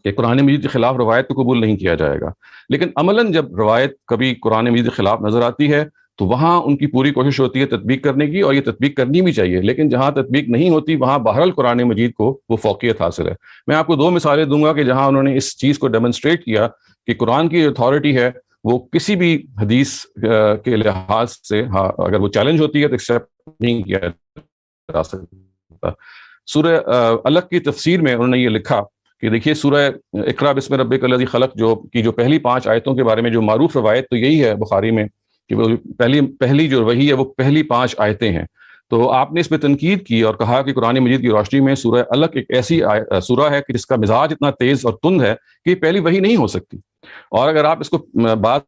کہ قرآن مجید کے خلاف روایت کو قبول نہیں کیا جائے گا, لیکن عملاً جب روایت کبھی قرآن مجید کے خلاف نظر آتی ہے تو وہاں ان کی پوری کوشش ہوتی ہے تطبیق کرنے کی, اور یہ تطبیق کرنی بھی چاہیے, لیکن جہاں تطبیق نہیں ہوتی وہاں بہرحال قرآن مجید کو وہ فوقیت حاصل ہے. میں آپ کو 2 مثالیں دوں گا کہ جہاں انہوں نے اس چیز کو ڈیمونسٹریٹ کیا کہ قرآن کی اتھارٹی ہے وہ کسی بھی حدیث کے لحاظ سے اگر وہ چیلنج ہوتی ہے تو ایکسیپٹ نہیں کیا جا سکتا. سورہ الگ کی تفسیر میں انہوں نے یہ لکھا کہ دیکھیے سورہ اقرا بسم ربک الذی خلق جو پہلی 5 آیتوں کے بارے میں جو معروف روایت تو یہی ہے بخاری میں کہ وہ پہلی جو وحی ہے وہ پہلی 5 آیتیں ہیں. تو آپ نے اس پہ تنقید کی اور کہا کہ قرآن مجید کی روشنی میں سورہ الگ ایک ایسی سورہ ہے کہ جس کا مزاج اتنا تیز اور تند ہے کہ یہ پہلی وحی نہیں ہو سکتی. اور اگر آپ اس کو بات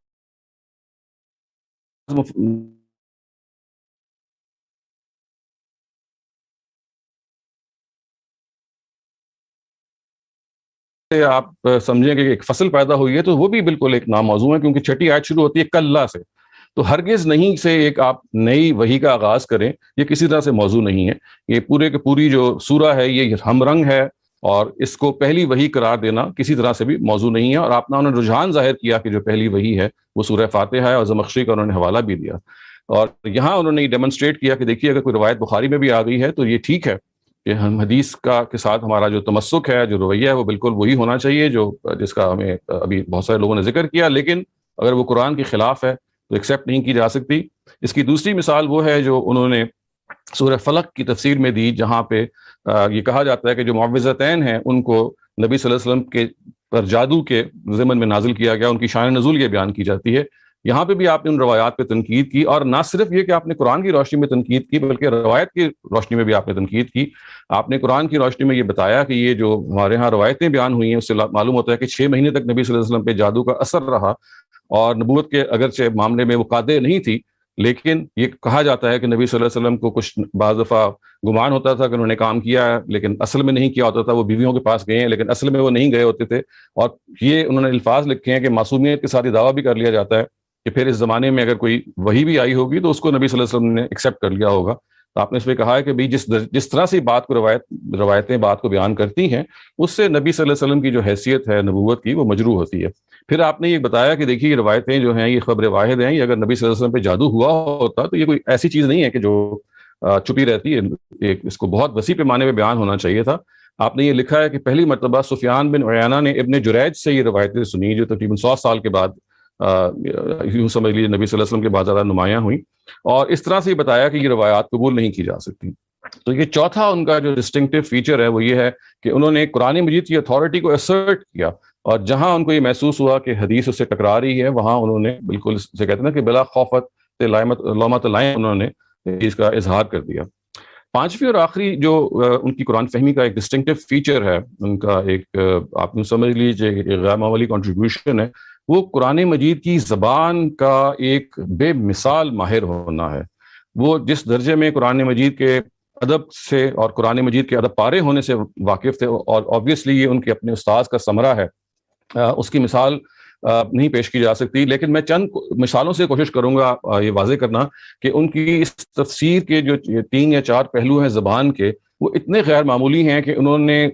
آپ سمجھیں کہ ایک فصل پیدا ہوئی ہے تو وہ بھی بالکل ایک ناموضوع ہے, کیونکہ 6ٹھی آیت شروع ہوتی ہے کلّا سے. تو ہرگز نہیں سے ایک آپ نئی وحی کا آغاز کریں, یہ کسی طرح سے موضوع نہیں ہے. یہ پورے کے پوری جو سورہ ہے یہ ہم رنگ ہے, اور اس کو پہلی وحی قرار دینا کسی طرح سے بھی موضوع نہیں ہے. اور اپنا انہوں نے رجحان ظاہر کیا کہ جو پہلی وحی ہے وہ سورہ فاتحہ ہے, اور زمخشری کا انہوں نے حوالہ بھی دیا. اور یہاں انہوں نے یہ ڈیمونسٹریٹ کیا کہ دیکھیے اگر کوئی روایت بخاری میں بھی آ گئی ہے تو یہ ٹھیک ہے کہ ہم حدیث کے ساتھ ہمارا جو تمسک ہے, جو رویہ ہے, وہ بالکل وہی ہونا چاہیے جس کا ہمیں ابھی بہت سارے لوگوں نے ذکر کیا, لیکن اگر وہ قرآن کے خلاف ہے تو ایکسیپٹ نہیں کی جا سکتی. اس کی دوسری مثال وہ ہے جو انہوں نے سورہ فلق کی تفسیر میں دی, جہاں پہ یہ کہا جاتا ہے کہ جو معوذتین ہیں ان کو نبی صلی اللہ علیہ وسلم کے پر جادو کے ضمن میں نازل کیا گیا, ان کی شان نزول یہ بیان کی جاتی ہے. یہاں پہ بھی آپ نے ان روایات پہ تنقید کی, اور نہ صرف یہ کہ آپ نے قرآن کی روشنی میں تنقید کی بلکہ روایت کی روشنی میں بھی آپ نے تنقید کی. آپ نے قرآن کی روشنی میں یہ بتایا کہ یہ جو ہمارے ہاں روایتیں بیان ہوئی ہیں اس سے معلوم ہوتا ہے کہ 6 مہینے تک نبی صلی اللہ علیہ وسلم پہ جادو کا اثر رہا, اور نبوت کے اگرچہ معاملے میں وہ قادر نہیں تھی, لیکن یہ کہا جاتا ہے کہ نبی صلی اللہ علیہ وسلم کو کچھ بعض دفعہ گمان ہوتا تھا کہ انہوں نے کام کیا ہے لیکن اصل میں نہیں کیا ہوتا تھا. وہ بیویوں کے پاس گئے ہیں لیکن اصل میں وہ نہیں گئے ہوتے تھے. اور یہ انہوں نے الفاظ لکھے ہیں کہ معصومیت کے ساتھ یہ دعویٰ بھی کر لیا جاتا ہے کہ پھر اس زمانے میں اگر کوئی وحی بھی آئی ہوگی تو اس کو نبی صلی اللہ علیہ وسلم نے ایکسیپٹ کر لیا ہوگا. تو آپ نے اس پہ کہا ہے کہ بھائی جس طرح سے بات کو روایتیں بات کو بیان کرتی ہیں اس سے نبی صلی اللہ علیہ وسلم کی جو حیثیت ہے نبوت کی وہ مجروح ہوتی ہے. پھر آپ نے یہ بتایا کہ دیکھیے یہ روایتیں جو ہیں یہ خبر واحد ہیں, یہ اگر نبی صلی اللہ علیہ وسلم پہ جادو ہوا ہوتا تو یہ کوئی ایسی چیز نہیں ہے کہ جو چھپی رہتی ہے, اس کو بہت وسیع پیمانے پہ بیان ہونا چاہیے تھا. آپ نے یہ لکھا ہے کہ پہلی مرتبہ سفیان بن عیانہ نے ابن جریج سے یہ روایتیں سنی جو تقریباً 100 سال کے بعد یوں سمجھ لیجیے نبی صلی اللہ علیہ وسلم کے بعد زیادہ نمایاں ہوئی, اور اس طرح سے یہ بتایا کہ یہ روایات قبول نہیں کی جا سکتی. تو یہ چوتھا ان کا جو ڈسٹنکٹیو فیچر ہے وہ یہ ہے کہ انہوں نے قرآن مجید کی اتھارٹی کو اسرٹ کیا، اور جہاں ان کو یہ محسوس ہوا کہ حدیث اس سے ٹکرا رہی ہے وہاں انہوں نے بالکل اسے کہتے ہیں نا کہ بلا خوفت لومۃ لائم انہوں نے اس کا اظہار کر دیا۔ پانچویں اور آخری جو ان کی قرآن فہمی کا ایک ڈسٹنکٹیو فیچر ہے، ان کا ایک آپ نے سمجھ لیجیے ایک غیر معمولی کنٹریبیوشن ہے، وہ قرآن مجید کی زبان کا ایک بے مثال ماہر ہونا ہے۔ وہ جس درجے میں قرآن مجید کے ادب سے اور قرآن مجید کے ادب پارے ہونے سے واقف تھے، اور آبویسلی یہ ان کے اپنے استاذ کا ثمرہ ہے، اس کی مثال نہیں پیش کی جا سکتی، لیکن میں چند مثالوں سے کوشش کروں گا یہ واضح کرنا کہ ان کی اس تفسیر کے جو 3 یا 4 پہلو ہیں زبان کے، وہ اتنے غیر معمولی ہیں کہ انہوں نے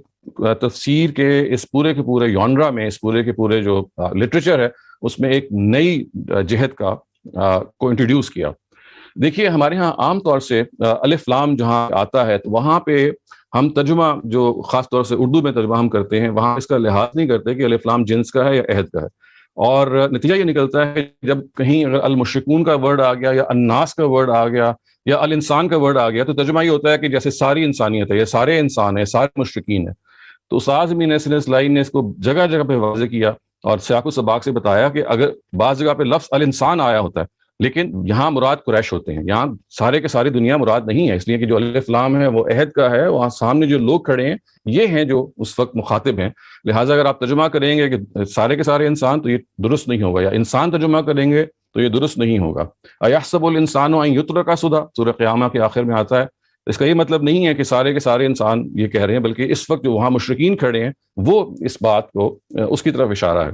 تفسیر کے اس پورے کے پورے یونرا میں، اس پورے کے پورے جو لٹریچر ہے اس میں ایک نئی جہت کو انٹروڈیوس کیا۔ دیکھیے ہمارے ہاں عام طور سے الف لام جہاں آتا ہے تو وہاں پہ ہم ترجمہ جو خاص طور سے اردو میں ترجمہ ہم کرتے ہیں وہاں اس کا لحاظ نہیں کرتے کہ الف لام جنس کا ہے یا عہد کا ہے، اور نتیجہ یہ نکلتا ہے کہ جب کہیں اگر المشرکون کا ورڈ آ گیا یا الناس کا ورڈ آ گیا یا الانسان کا ورڈ آ گیا تو ترجمہ یہ ہوتا ہے کہ جیسے ساری انسانیت ہے، یہ سارے انسان ہیں، سارے مشرکین ہیں۔ تو استاد امین حسن اصلاحی نے اس کو جگہ جگہ پہ واضح کیا اور سیاق و سباق سے بتایا کہ اگر بعض جگہ پہ لفظ الانسان آیا ہوتا ہے لیکن یہاں مراد قریش ہوتے ہیں، یہاں سارے کے ساری دنیا مراد نہیں ہے، اس لیے کہ جو الف لام ہے وہ عہد کا ہے، وہاں سامنے جو لوگ کھڑے ہیں یہ ہیں جو اس وقت مخاطب ہیں، لہٰذا اگر آپ ترجمہ کریں گے کہ سارے کے سارے انسان تو یہ درست نہیں ہوگا، یا انسان ترجمہ کریں گے تو یہ درست نہیں ہوگا۔ ایحسب الانسان ان یترک سدی، سورہ قیامہ کے آخر میں آتا ہے۔ اس کا یہ مطلب نہیں ہے کہ سارے کے سارے انسان یہ کہہ رہے ہیں، بلکہ اس وقت جو وہاں مشرکین کھڑے ہیں وہ اس بات کو اس کی طرف اشارہ ہے۔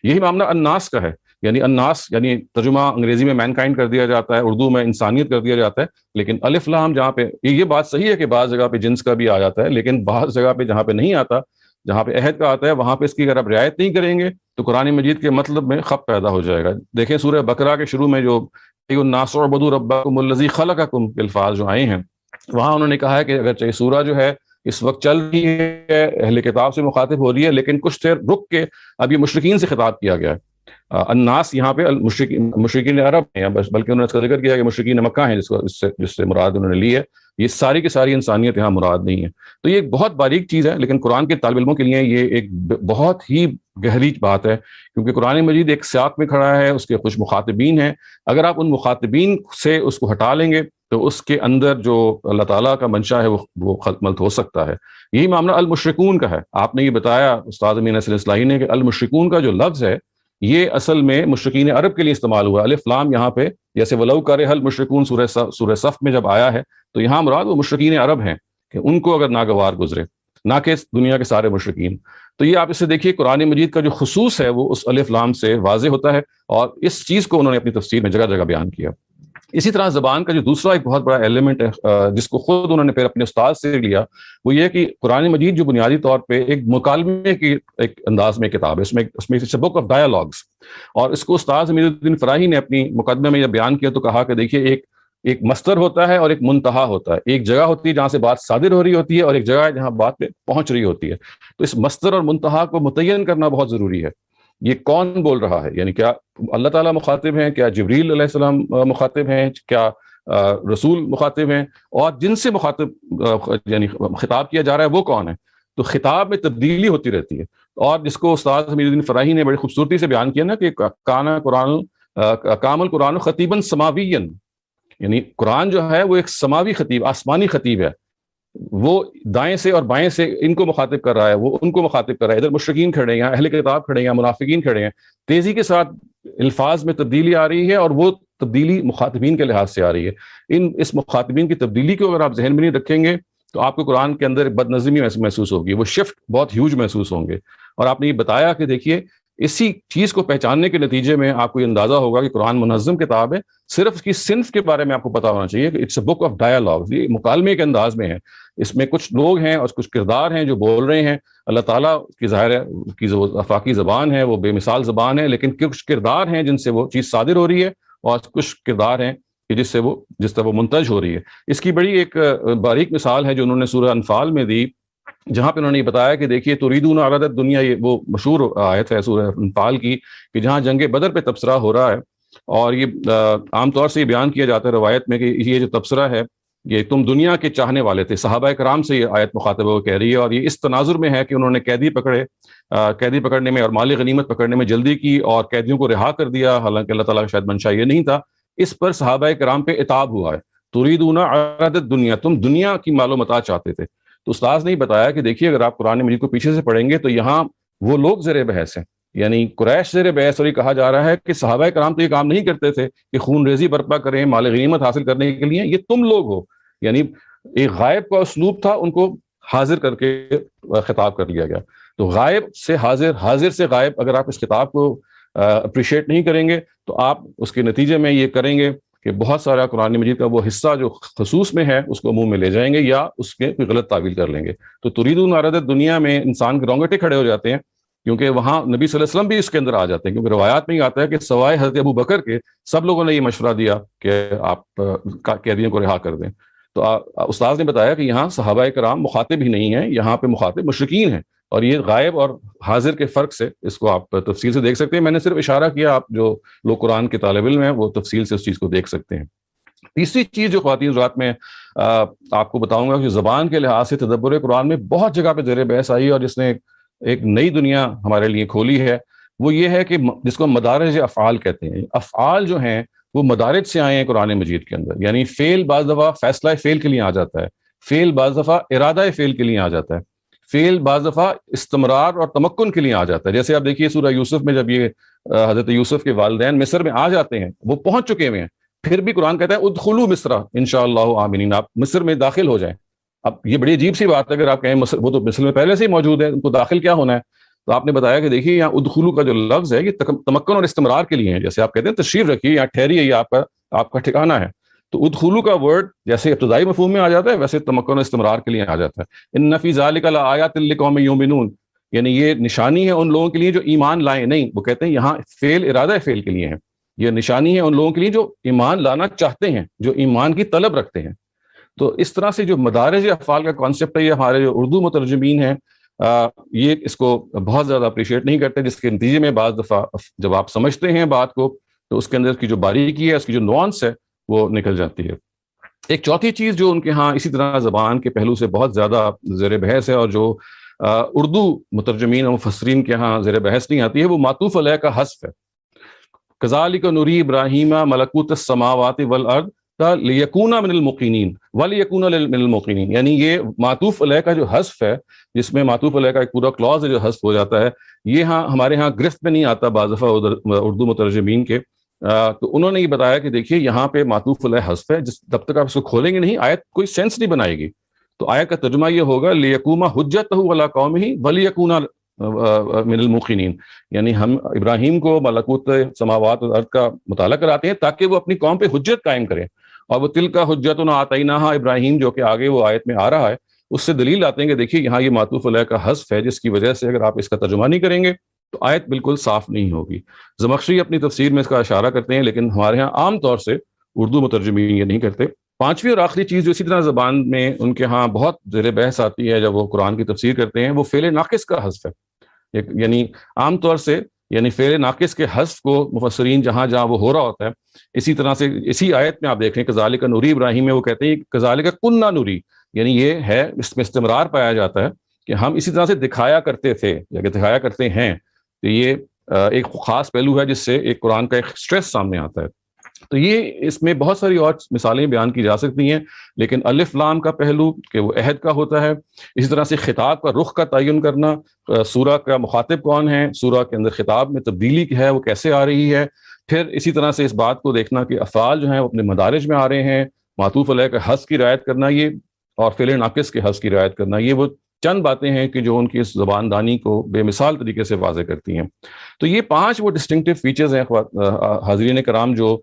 یہی معاملہ الناس کا ہے، یعنی الناس یعنی ترجمہ انگریزی میں مین کائنڈ کر دیا جاتا ہے، اردو میں انسانیت کر دیا جاتا ہے، لیکن الف لام جہاں پہ یہ بات صحیح ہے کہ بعض جگہ پہ جنس کا بھی آ جاتا ہے، لیکن بعض جگہ پہ جہاں پہ نہیں آتا، جہاں پہ عہد کا آتا ہے وہاں پہ اس کی اگر آپ رعایت نہیں کریں گے تو قرآن مجید کے مطلب میں خط پیدا ہو جائے گا۔ دیکھیں سورہ بقرہ کے شروع میں جو الناس اعبدوا ربکم الذی خلقکم کے الفاظ جو آئے ہیں، وہاں انہوں نے کہا ہے کہ اگرچہ سورہ جو ہے اس وقت چل رہی ہے، اہل کتاب سے مخاطب ہو رہی ہے، لیکن کچھ دیر رک کے اب یہ مشرکین سے خطاب کیا گیا ہے۔ الناس یہاں پہ مشرکین عرب ہیں، بلکہ انہوں نے اس کا ذکر کیا کہ مشرکین مکہ ہیں جس سے مراد انہوں نے لی ہے، یہ ساری کی ساری انسانیت یہاں مراد نہیں ہے۔ تو یہ ایک بہت باریک چیز ہے، لیکن قرآن کے طالب علموں کے لیے یہ ایک بہت ہی گہری بات ہے، کیونکہ قرآن مجید ایک سیاق میں کھڑا ہے، اس کے کچھ مخاطبین ہیں، اگر آپ ان مخاطبین سے اس کو ہٹا لیں گے تو اس کے اندر جو اللہ تعالیٰ کا منشا ہے وہ خلط ہو سکتا ہے۔ یہی معاملہ المشرکون کا ہے۔ آپ نے یہ بتایا استاد امین حسن اصلاحی نے کہ المشرکون کا جو لفظ ہے یہ اصل میں مشرکین عرب کے لیے استعمال ہوا۔ الف لام یہاں پہ جیسے وَلَوْ كَرِهَ الْمُشْرِكُونَ سورہ صف میں جب آیا ہے تو یہاں مراد وہ مشرکین عرب ہیں کہ ان کو اگر ناگوار گزرے، نہ کہ دنیا کے سارے مشرکین۔ تو یہ آپ اس سے دیکھیے قرآن مجید کا جو خصوص ہے وہ اس الف لام سے واضح ہوتا ہے، اور اس چیز کو انہوں نے اپنی تفسیر میں جگہ جگہ بیان کیا۔ اسی طرح زبان کا جو دوسرا ایک بہت بڑا ایلیمنٹ ہے جس کو خود انہوں نے پھر اپنے استاد سے لیا، وہ یہ کہ قرآن مجید جو بنیادی طور پہ ایک مکالمے کی ایک انداز میں کتاب ہے، اس میں بک آف ڈائیلاگس، اور اس کو استاد امین الدین فراہی نے اپنی مقدمے میں یہ بیان کیا تو کہا کہ دیکھیے ایک مصدر ہوتا ہے اور ایک منتہا ہوتا ہے، ایک جگہ ہوتی ہے جہاں سے بات صادر ہو رہی ہوتی ہے اور ایک جگہ ہے جہاں بات پہ پہنچ رہی ہوتی ہے۔ تو اس مصدر اور منتہا کو متعین کرنا بہت ضروری ہے۔ یہ کون بول رہا ہے، یعنی کیا اللہ تعالیٰ مخاطب ہیں، کیا جبریل علیہ السلام مخاطب ہیں، کیا رسول مخاطب ہیں، اور جن سے مخاطب یعنی خطاب کیا جا رہا ہے وہ کون ہے۔ تو خطاب میں تبدیلی ہوتی رہتی ہے، اور جس کو استاد امین الدین فراہی نے بڑی خوبصورتی سے بیان کیا نا کہ کامل قرآن خطیباً سماویاً، یعنی قرآن جو ہے وہ ایک سماوی خطیب، آسمانی خطیب ہے، وہ دائیں سے اور بائیں سے ان کو مخاطب کر رہا ہے، وہ ان کو مخاطب کر رہا ہے، ادھر مشرکین کھڑے ہیں، اہل کتاب کھڑے ہیں، منافقین کھڑے ہیں، تیزی کے ساتھ الفاظ میں تبدیلی آ رہی ہے، اور وہ تبدیلی مخاطبین کے لحاظ سے آ رہی ہے۔ اس مخاطبین کی تبدیلی کو اگر آپ ذہن میں نہیں رکھیں گے تو آپ کو قرآن کے اندر بد نظمی محسوس ہوگی، وہ شفٹ بہت ہیوج محسوس ہوں گے۔ اور آپ نے یہ بتایا کہ دیکھیے اسی چیز کو پہچاننے کے نتیجے میں آپ کو یہ اندازہ ہوگا کہ قرآن منظم کتاب ہے، صرف اس کی صنف کے بارے میں آپ کو پتا ہونا چاہیے کہ it's a book of dialogue, یہ مکالمے کے انداز میں ہے۔ اس میں کچھ لوگ ہیں اور کچھ کردار ہیں جو بول رہے ہیں، اللہ تعالیٰ کی ظاہر ہے کی جو افاقی زبان ہے وہ بے مثال زبان ہے، لیکن کچھ کردار ہیں جن سے وہ چیز صادر ہو رہی ہے، اور کچھ کردار ہیں کہ جس طرح وہ منتج ہو رہی ہے۔ اس کی بڑی ایک باریک مثال ہے جو انہوں نے سورہ انفال میں دی، جہاں پہ انہوں نے بتایا کہ دیکھیے تریدون عرض الدنیا، یہ وہ مشہور آیت ہے سورہ انفال کی کہ جہاں جنگ بدر پہ تبصرہ ہو رہا ہے، اور یہ عام طور سے یہ بیان کیا جاتا ہے روایت میں کہ یہ جو تبصرہ ہے یہ تم دنیا کے چاہنے والے تھے. صحابہ کرام سے یہ آیت مخاطب ہو کہہ رہی ہے, اور یہ اس تناظر میں ہے کہ انہوں نے قیدی پکڑنے میں اور مال غنیمت پکڑنے میں جلدی کی اور قیدیوں کو رہا کر دیا, حالانکہ اللہ تعالیٰ کا شاید منشا یہ نہیں تھا. اس پر صحابہ کرام پہ عتاب ہوا ہے. تریدون عرض الدنیا, تم دنیا کی مال و متاع چاہتے تھے. تو استاذ نے بتایا کہ دیکھیے اگر آپ قرآن مجید کو پیچھے سے پڑھیں گے تو یہاں وہ لوگ زیر بحث ہیں, یعنی قریش زیر بحث, اور یہ کہا جا رہا ہے کہ صحابہ کرام تو یہ کام نہیں کرتے تھے کہ خون ریزی برپا کریں مال غنیمت حاصل کرنے کے لیے, یہ تم لوگ ہو. یعنی ایک غائب کا اسلوب تھا, ان کو حاضر کر کے خطاب کر لیا گیا. تو غائب سے حاضر, حاضر سے غائب, اگر آپ اس خطاب کو اپریشیٹ نہیں کریں گے تو آپ اس کے نتیجے میں یہ کریں گے کہ بہت سارا قرآن مجید کا وہ حصہ جو خصوص میں ہے اس کو منہ میں لے جائیں گے یا اس کے کوئی غلط تعویل کر لیں گے. تو تریدون عرض الدنیا میں انسان کے رونگٹے کھڑے ہو جاتے ہیں, کیونکہ وہاں نبی صلی اللہ علیہ وسلم بھی اس کے اندر آ جاتے ہیں, کیونکہ روایات میں یہ آتا ہے کہ سوائے حضرت ابو بکر کے سب لوگوں نے یہ مشورہ دیا کہ آپ قیدیوں کو رہا کر دیں. تو استاذ نے بتایا کہ یہاں صحابہ کرام مخاطب ہی نہیں ہیں, یہاں پہ مخاطب مشرکین ہیں, اور یہ غائب اور حاضر کے فرق سے اس کو آپ تفصیل سے دیکھ سکتے ہیں. میں نے صرف اشارہ کیا, آپ جو لوگ قرآن کے طالب علم ہیں وہ تفصیل سے اس چیز کو دیکھ سکتے ہیں. تیسری چیز جو خواتین حضرات میں آپ کو بتاؤں گا کہ زبان کے لحاظ سے تدبر قرآن میں بہت جگہ پہ زیر بحث آئی اور جس نے ایک نئی دنیا ہمارے لیے کھولی ہے, وہ یہ ہے کہ جس کو مدارج افعال کہتے ہیں. افعال جو ہیں وہ مدارج سے آئے ہیں قرآن مجید کے اندر, یعنی فعل بعض دفعہ فیصلہ فعل کے لیے آ جاتا ہے, فعل بعض دفعہ ارادہ فعل کے لیے آ جاتا ہے, فعل بعض دفعہ استمرار اور تمکن کے لیے آ جاتا ہے. جیسے آپ دیکھیے سورہ یوسف میں جب یہ حضرت یوسف کے والدین مصر میں آ جاتے ہیں, وہ پہنچ چکے ہوئے ہیں, پھر بھی قرآن کہتا ہے ادخلوا مصر انشاءاللہ آمنین, آپ مصر میں داخل ہو جائیں. اب یہ بڑی عجیب سی بات ہے, اگر آپ کہیں مصر, وہ تو مصر میں پہلے سے ہی موجود ہے, ان کو داخل کیا ہونا ہے. تو آپ نے بتایا کہ دیکھیے یہاں ادخلوا کا جو لفظ ہے یہ تمکن اور استمرار کے لیے ہے. جیسے آپ کہتے ہیں تشریف رکھیے, یہاں ٹھہریے, یہ آپ کا ٹھکانہ ہے. تو ادخلوا کا ورڈ جیسے ابتدائی مفہوم میں آ جاتا ہے ویسے تمکن اور استمرار کے لیے آ جاتا ہے. ان فی ذلک لآیات لقوم یؤمنون, یعنی یہ نشانی ہے ان لوگوں کے لیے جو ایمان لائیں. نہیں, وہ کہتے ہیں یہاں فعل ارادہ فعل کے لیے ہے, یہ نشانی ہے ان لوگوں کے لیے جو ایمان لانا چاہتے ہیں, جو ایمان کی طلب رکھتے ہیں. تو اس طرح سے جو مدارج افعال کا کانسیپٹ ہے, یہ ہمارے جو اردو مترجمین ہیں یہ اس کو بہت زیادہ اپریشیٹ نہیں کرتے, جس کے نتیجے میں بعض دفعہ جب آپ سمجھتے ہیں بات کو تو اس کے اندر کی جو باریکی ہے, اس کی جو نوانس ہے وہ نکل جاتی ہے. ایک چوتھی چیز جو ان کے ہاں اسی طرح زبان کے پہلو سے بہت زیادہ زیر بحث ہے اور جو اردو مترجمین اور مفسرین کے ہاں زیر بحث نہیں آتی ہے, وہ معطوف علیہ کا حذف ہے. کذالک نری ابراہیم ملکوت السماوات والارض لیکون من الموقنین ولیکون من الموقنین, یعنی یہ معطوف علیہ کا جو حذف ہے, جس میں معطوف علیہ کا ایک پورا کلوز ہے جو حذف ہو جاتا ہے, یہ ہاں ہمارے ہاں گرفت میں نہیں آتا بعض دفعہ اردو مترجمین کے. تو انہوں نے یہ بتایا کہ دیکھیے یہاں پہ معطوف علیہ حذف ہے, جب تک آپ اس کو کھولیں گے نہیں آیت کوئی سینس نہیں بنائے گی. تو آیت کا ترجمہ یہ ہوگا لیکوم حجتہ علی قومہ ولیکون من الموقنین, یعنی ہم ابراہیم کو ملکوت سماوات اور ارض کا مطالعہ کراتے ہیں تاکہ وہ اپنی قوم پہ حجت قائم کریں. اور وہ تلک حجتنا آتیناہا ابراہیم جو کہ آگے وہ آیت میں آ رہا ہے, اس سے دلیل آتے ہیں کہ دیکھیے یہاں یہ معطوف علیہ کا حذف ہے, جس کی وجہ سے اگر آپ اس کا ترجمہ نہیں کریں گے تو آیت بالکل صاف نہیں ہوگی. زمخشری اپنی تفسیر میں اس کا اشارہ کرتے ہیں, لیکن ہمارے ہاں عام طور سے اردو مترجمین یہ نہیں کرتے. پانچویں اور آخری چیز جو اسی طرح زبان میں ان کے ہاں بہت زیر بحث آتی ہے جب وہ قرآن کی تفسیر کرتے ہیں, وہ فعل ناقص کا حذف ہے. یعنی عام طور سے یعنی فعل ناقص کے حذف کو مفسرین جہاں جہاں وہ ہو رہا ہوتا ہے, اسی طرح سے اسی آیت میں آپ دیکھیں کذالک نوری ابراہیم میں وہ کہتے ہیں کذالک کنا نوری, یعنی یہ ہے اس میں استمرار پایا جاتا ہے کہ ہم اسی طرح سے دکھایا کرتے تھے یا کہ دکھایا کرتے ہیں. تو یہ ایک خاص پہلو ہے جس سے ایک قرآن کا ایک سٹریس سامنے آتا ہے. تو یہ اس میں بہت ساری اور مثالیں بیان کی جا سکتی ہیں, لیکن الف لام کا پہلو کہ وہ عہد کا ہوتا ہے, اسی طرح سے خطاب کا رخ کا تعین کرنا, سورہ کا مخاطب کون ہے, سورہ کے اندر خطاب میں تبدیلی ہے وہ کیسے آ رہی ہے, پھر اسی طرح سے اس بات کو دیکھنا کہ افعال جو ہیں وہ اپنے مدارج میں آ رہے ہیں, معطوف علیہ کا حذف کی رعایت کرنا یہ, اور فعل ناقص کے حذف کی رعایت کرنا, یہ وہ چند باتیں ہیں کہ جو ان کی اس زبان دانی کو بے مثال طریقے سے واضح کرتی ہیں. تو یہ 5 وہ ڈسٹنکٹیو فیچرز ہیں حاضرین کرام جو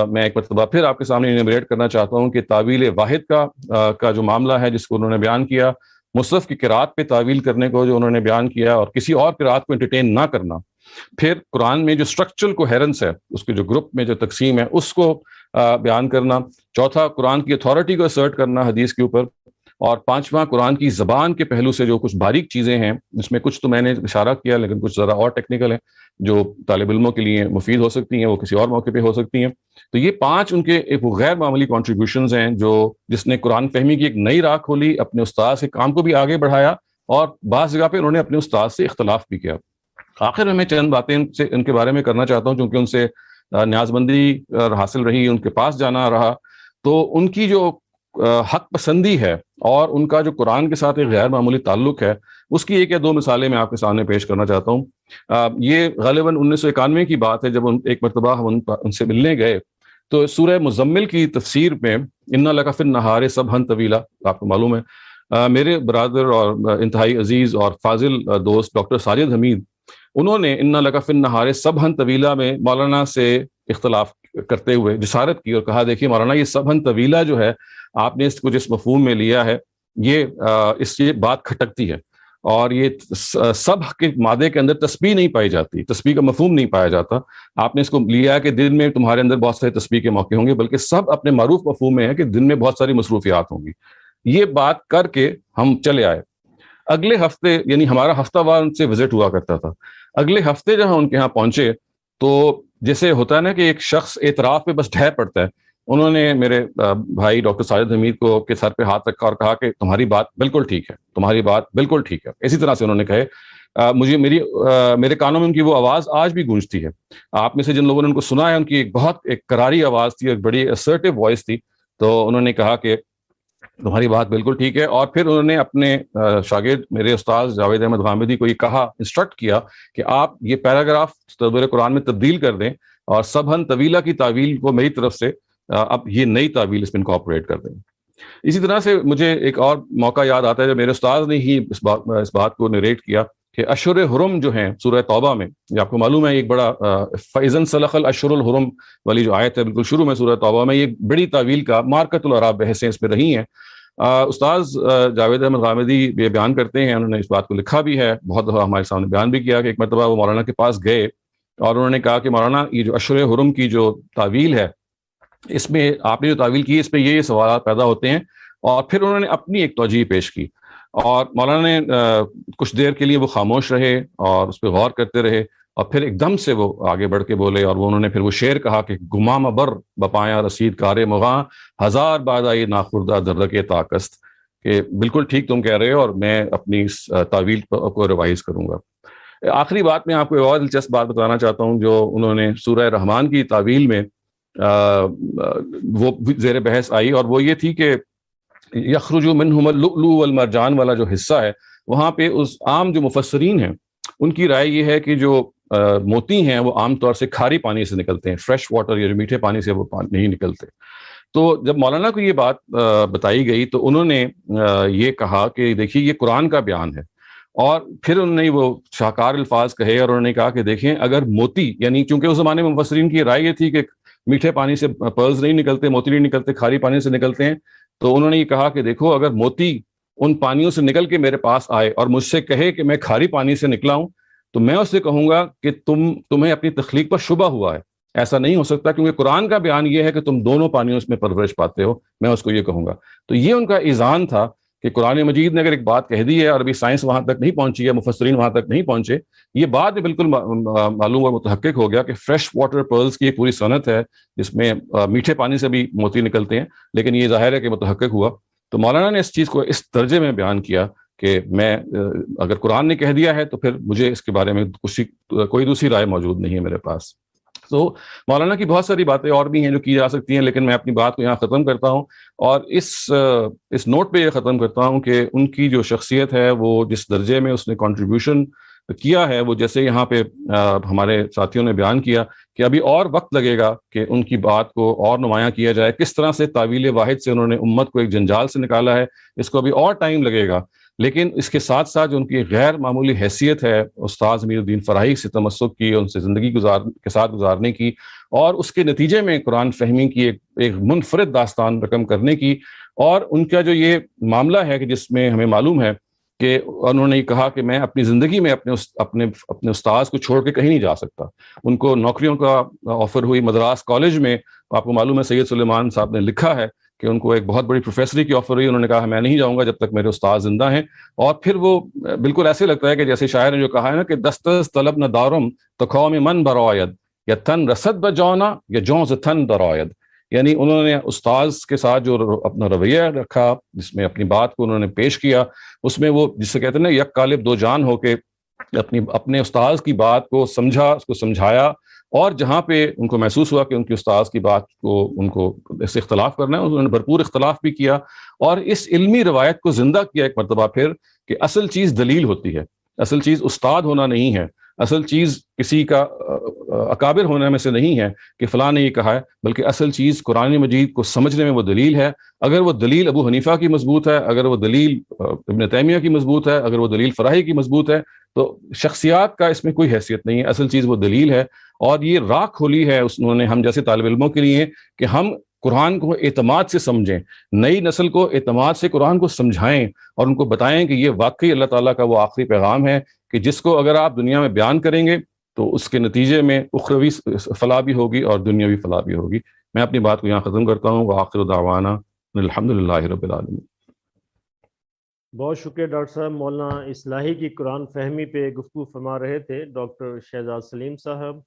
میں ایک مرتبہ پھر آپ کے سامنے انیمریٹ کرنا چاہتا ہوں کہ تعویل واحد کا جو معاملہ ہے جس کو انہوں نے بیان کیا, مصحف کی قرات پہ تعویل کرنے کو جو انہوں نے بیان کیا اور کسی اور قرات کو انٹرٹین نہ کرنا, پھر قرآن میں جو اسٹرکچرل کوہیرنس ہے اس کے جو گروپ میں جو تقسیم ہے اس کو بیان کرنا, چوتھا قرآن کی اتھارٹی کو اسرٹ کرنا حدیث کے اوپر, اور پانچواں قرآن کی زبان کے پہلو سے جو کچھ باریک چیزیں ہیں، جس میں کچھ تو میں نے اشارہ کیا لیکن کچھ ذرا اور ٹیکنیکل ہیں جو طالب علموں کے لیے مفید ہو سکتی ہیں، وہ کسی اور موقع پہ ہو سکتی ہیں. تو یہ 5 ان کے ایک غیر معمولی کنٹریبیوشنز ہیں جس نے قرآن فہمی کی ایک نئی راہ کھولی، اپنے استاد کے کام کو بھی آگے بڑھایا، اور بعض جگہ پہ انہوں نے اپنے استاد سے اختلاف بھی کیا. آخر میں چند باتیں ان کے بارے میں کرنا چاہتا ہوں چونکہ ان سے نیاز بندی حاصل رہی، ان کے پاس جانا رہا. تو ان کی جو حق پسندی ہے اور ان کا جو قرآن کے ساتھ ایک غیر معمولی تعلق ہے، اس کی 1 یا 2 مثالیں میں آپ کے سامنے پیش کرنا چاہتا ہوں. یہ غالباً 1991 کی بات ہے، جب ایک مرتبہ ہم ان سے ملنے گئے تو سورہ مزمل کی تفسیر میں اِنَّ لَکَ فِی النَّہَارِ سَبْحًا طَوِیلًا، آپ کو معلوم ہے میرے برادر اور انتہائی عزیز اور فاضل دوست ڈاکٹر ساجد حمید، انہوں نے اِنَّ لَکَ فِی النَّہَارِ سَبْحًا طَوِیلًا میں مولانا سے اختلاف کرتے ہوئے جسارت کی اور کہا دیکھیے مولانا یہ سبحًا طویلہ جو ہے آپ نے اس کو جس مفہوم میں لیا ہے یہ بات کھٹکتی ہے، اور یہ سب کے مادے کے اندر تسبیح نہیں پائی جاتی، تسبیح کا مفہوم نہیں پایا جاتا. آپ نے اس کو لیا ہے کہ دن میں تمہارے اندر بہت سارے تسبیح کے موقع ہوں گے، بلکہ سب اپنے معروف مفہوم میں ہے کہ دن میں بہت ساری مصروفیات ہوں گی. یہ بات کر کے ہم چلے آئے. اگلے ہفتے یعنی ہمارا ہفتہ وار ان سے وزٹ ہوا کرتا تھا. اگلے ہفتے جب ہم ان کے ہاں پہنچے تو جیسے ہوتا ہے نا کہ ایک شخص اعتراف پہ بس ڈھہ پڑتا ہے، انہوں نے میرے بھائی ڈاکٹر ساجد حمید کو کے سر پہ ہاتھ رکھا اور کہا کہ تمہاری بات بالکل ٹھیک ہے، تمہاری بات بالکل ٹھیک ہے. اسی طرح سے انہوں نے کہے. مجھے میرے کانوں میں ان کی وہ آواز آج بھی گونجتی ہے. آپ میں سے جن لوگوں نے ان کو سنا ہے، ان کی ایک بہت کراری آواز تھی، ایک بڑی اسرٹیو وائس تھی. تو انہوں نے کہا کہ تمہاری بات بالکل ٹھیک ہے، اور پھر انہوں نے اپنے شاگرد میرے استاد جاوید احمد غامدی کو یہ کہا، انسٹرکٹ کیا کہ آپ یہ پیراگراف تدبیر قرآن میں تبدیل کر دیں اور سبحً طویلہ کی تعویل کو میری طرف سے اب یہ نئی تعویل اس میں انکارپوریٹ کر دیں. اسی طرح سے مجھے ایک اور موقع یاد آتا ہے جب میرے استاد نے ہی اس بات کو نریٹ کیا کہ اشہر حرم جو ہیں سورہ توبہ میں، یہ آپ کو معلوم ہے ایک بڑا فَإِذَا انسَلَخَ الْأَشْهُرُ الْحُرُمُ والی جو آیت ہے بالکل شروع میں سورہ توبہ میں، یہ بڑی تعویل کا مارکۃ الاعراب بحثیں اس میں رہی ہیں. استاذ جاوید احمد غامدی یہ بیان کرتے ہیں، انہوں نے اس بات کو لکھا بھی ہے، بہت دفعہ ہمارے سامنے بیان بھی کیا کہ ایک مرتبہ وہ مولانا کے پاس گئے اور انہوں نے کہا کہ مولانا یہ جو اشہر حرم کی جو تعویل ہے، اس میں آپ نے جو تعویل کی اس پہ یہ سوالات پیدا ہوتے ہیں. اور پھر انہوں نے اپنی ایک توجیہ پیش کی اور مولانا نے کچھ دیر کے لیے وہ خاموش رہے اور اس پہ غور کرتے رہے، اور پھر ایک دم سے وہ آگے بڑھ کے بولے اور انہوں نے پھر وہ شعر کہا کہ گمام بر بپایا رسید کار مغاں ہزار بادائی ناخوردہ درک طاقست، کہ بالکل ٹھیک تم کہہ رہے ہو اور میں اپنی اس تعویل کو ریوائز کروں گا. آخری بات میں آپ کو ایک اور دلچسپ بات بتانا چاہتا ہوں جو انہوں نے سورہ رحمان کی تعویل میں وہ زیر بحث آئی، اور وہ یہ تھی کہ یخرج منہم اللؤلؤ والمرجان والا جو حصہ ہے، وہاں پہ اس عام جو مفسرین ہیں ان کی رائے یہ ہے کہ جو موتی ہیں وہ عام طور سے کھاری پانی سے نکلتے ہیں، فریش واٹر یا میٹھے پانی سے وہ نہیں نکلتے. تو جب مولانا کو یہ بات بتائی گئی تو انہوں نے یہ کہا کہ دیکھیے یہ قرآن کا بیان ہے، اور پھر انہوں نے وہ شاہکار الفاظ کہے اور انہوں نے کہا کہ دیکھیں اگر موتی، یعنی چونکہ اس زمانے میں مفسرین کی رائے یہ تھی کہ میٹھے پانی سے پرلز نہیں نکلتے، موتی نہیں نکلتے، کھاری پانی سے نکلتے ہیں، تو انہوں نے یہ کہا کہ دیکھو اگر موتی ان پانیوں سے نکل کے میرے پاس آئے اور مجھ سے کہے کہ میں کھاری پانی سے نکلا ہوں، تو میں اس سے کہوں گا کہ تمہیں اپنی تخلیق پر شبہ ہوا ہے. ایسا نہیں ہو سکتا کیونکہ قرآن کا بیان یہ ہے کہ تم دونوں پانیوں میں پرورش پاتے ہو، میں اس کو یہ کہوں گا. تو یہ ان کا ایذان تھا کہ قرآن مجید نے اگر ایک بات کہہ دی ہے اور ابھی سائنس وہاں تک نہیں پہنچی ہے، مفسرین وہاں تک نہیں پہنچے، یہ بات بالکل معلوم اور متحقق ہو گیا کہ فریش واٹر پرلز کی ایک پوری صنعت ہے جس میں میٹھے پانی سے بھی موتی نکلتے ہیں، لیکن یہ ظاہر ہے کہ متحقق ہوا. تو مولانا نے اس چیز کو اس درجے میں بیان کیا کہ میں اگر قرآن نے کہہ دیا ہے تو پھر مجھے اس کے بارے میں کوئی دوسری رائے موجود نہیں ہے میرے پاس. تو مولانا کی بہت ساری باتیں اور بھی ہیں جو کی جا سکتی ہیں، لیکن میں اپنی بات کو یہاں ختم کرتا ہوں اور اس نوٹ پہ یہ ختم کرتا ہوں کہ ان کی جو شخصیت ہے وہ جس درجے میں اس نے کنٹریبیوشن کیا ہے، وہ جیسے یہاں پہ ہمارے ساتھیوں نے بیان کیا کہ ابھی اور وقت لگے گا کہ ان کی بات کو اور نمایاں کیا جائے، کس طرح سے تعویل واحد سے انہوں نے امت کو ایک جنجال سے نکالا ہے، اس کو ابھی اور ٹائم لگے گا. لیکن اس کے ساتھ ساتھ جو ان کی غیر معمولی حیثیت ہے استاد امیر الدین فراہی سے تمسک کی، ان سے زندگی کے ساتھ گزارنے کی، اور اس کے نتیجے میں قرآن فہمی کی ایک منفرد داستان رقم کرنے کی، اور ان کا جو یہ معاملہ ہے کہ جس میں ہمیں معلوم ہے کہ انہوں نے کہا کہ میں اپنی زندگی میں اپنے استاذ کو چھوڑ کے کہیں نہیں جا سکتا. ان کو نوکریوں کا آفر ہوئی مدراس کالج میں، آپ کو معلوم ہے سید سلیمان صاحب نے لکھا ہے کہ ان کو ایک بہت بڑی پروفیسری کی آفر ہوئی, انہوں نے کہا میں نہیں جاؤں گا جب تک میرے استاد زندہ ہیں. اور پھر وہ بالکل ایسے لگتا ہے کہ جیسے شاعر نے جو کہا ہے نا کہ دستز طلب نہ دارم تو قوم من براید یا تن رسد بجونا یا جونز تن براید. یعنی انہوں نے استاذ کے ساتھ جو اپنا رویہ رکھا, جس میں اپنی بات کو انہوں نے پیش کیا, اس میں وہ جس سے کہتے ہیں نا یک قالب دو جان ہو کے اپنے استاذ کی بات کو سمجھا, اس کو سمجھایا, اور جہاں پہ ان کو محسوس ہوا کہ ان کی استاذ کی بات کو ان کو اس سے اختلاف کرنا ہے, انہوں نے بھرپور اختلاف بھی کیا, اور اس علمی روایت کو زندہ کیا ایک مرتبہ پھر کہ اصل چیز دلیل ہوتی ہے, اصل چیز استاد ہونا نہیں ہے, اصل چیز کسی کا اکابر ہونے میں سے نہیں ہے کہ فلاں نے یہ کہا ہے, بلکہ اصل چیز قرآن مجید کو سمجھنے میں وہ دلیل ہے. اگر وہ دلیل ابو حنیفہ کی مضبوط ہے, اگر وہ دلیل ابن تیمیہ کی مضبوط ہے, اگر وہ دلیل فراہی کی مضبوط ہے, تو شخصیات کا اس میں کوئی حیثیت نہیں ہے, اصل چیز وہ دلیل ہے. اور یہ راہ کھولی ہے انہوں نے ہم جیسے طالب علموں کے لیے کہ ہم قرآن کو اعتماد سے سمجھیں, نئی نسل کو اعتماد سے قرآن کو سمجھائیں اور ان کو بتائیں کہ یہ واقعی اللہ تعالیٰ کا وہ آخری پیغام ہے کہ جس کو اگر آپ دنیا میں بیان کریں گے تو اس کے نتیجے میں اخروی فلاح بھی ہوگی اور دنیاوی فلاح بھی ہوگی. میں اپنی بات کو یہاں ختم کرتا ہوں. وآخر دعوانا الحمدللہ رب العالمین. بہت شکریہ ڈاکٹر صاحب. مولانا اصلاحی کی قرآن فہمی پہ گفتگو فرما رہے تھے ڈاکٹر شہزاد سلیم صاحب.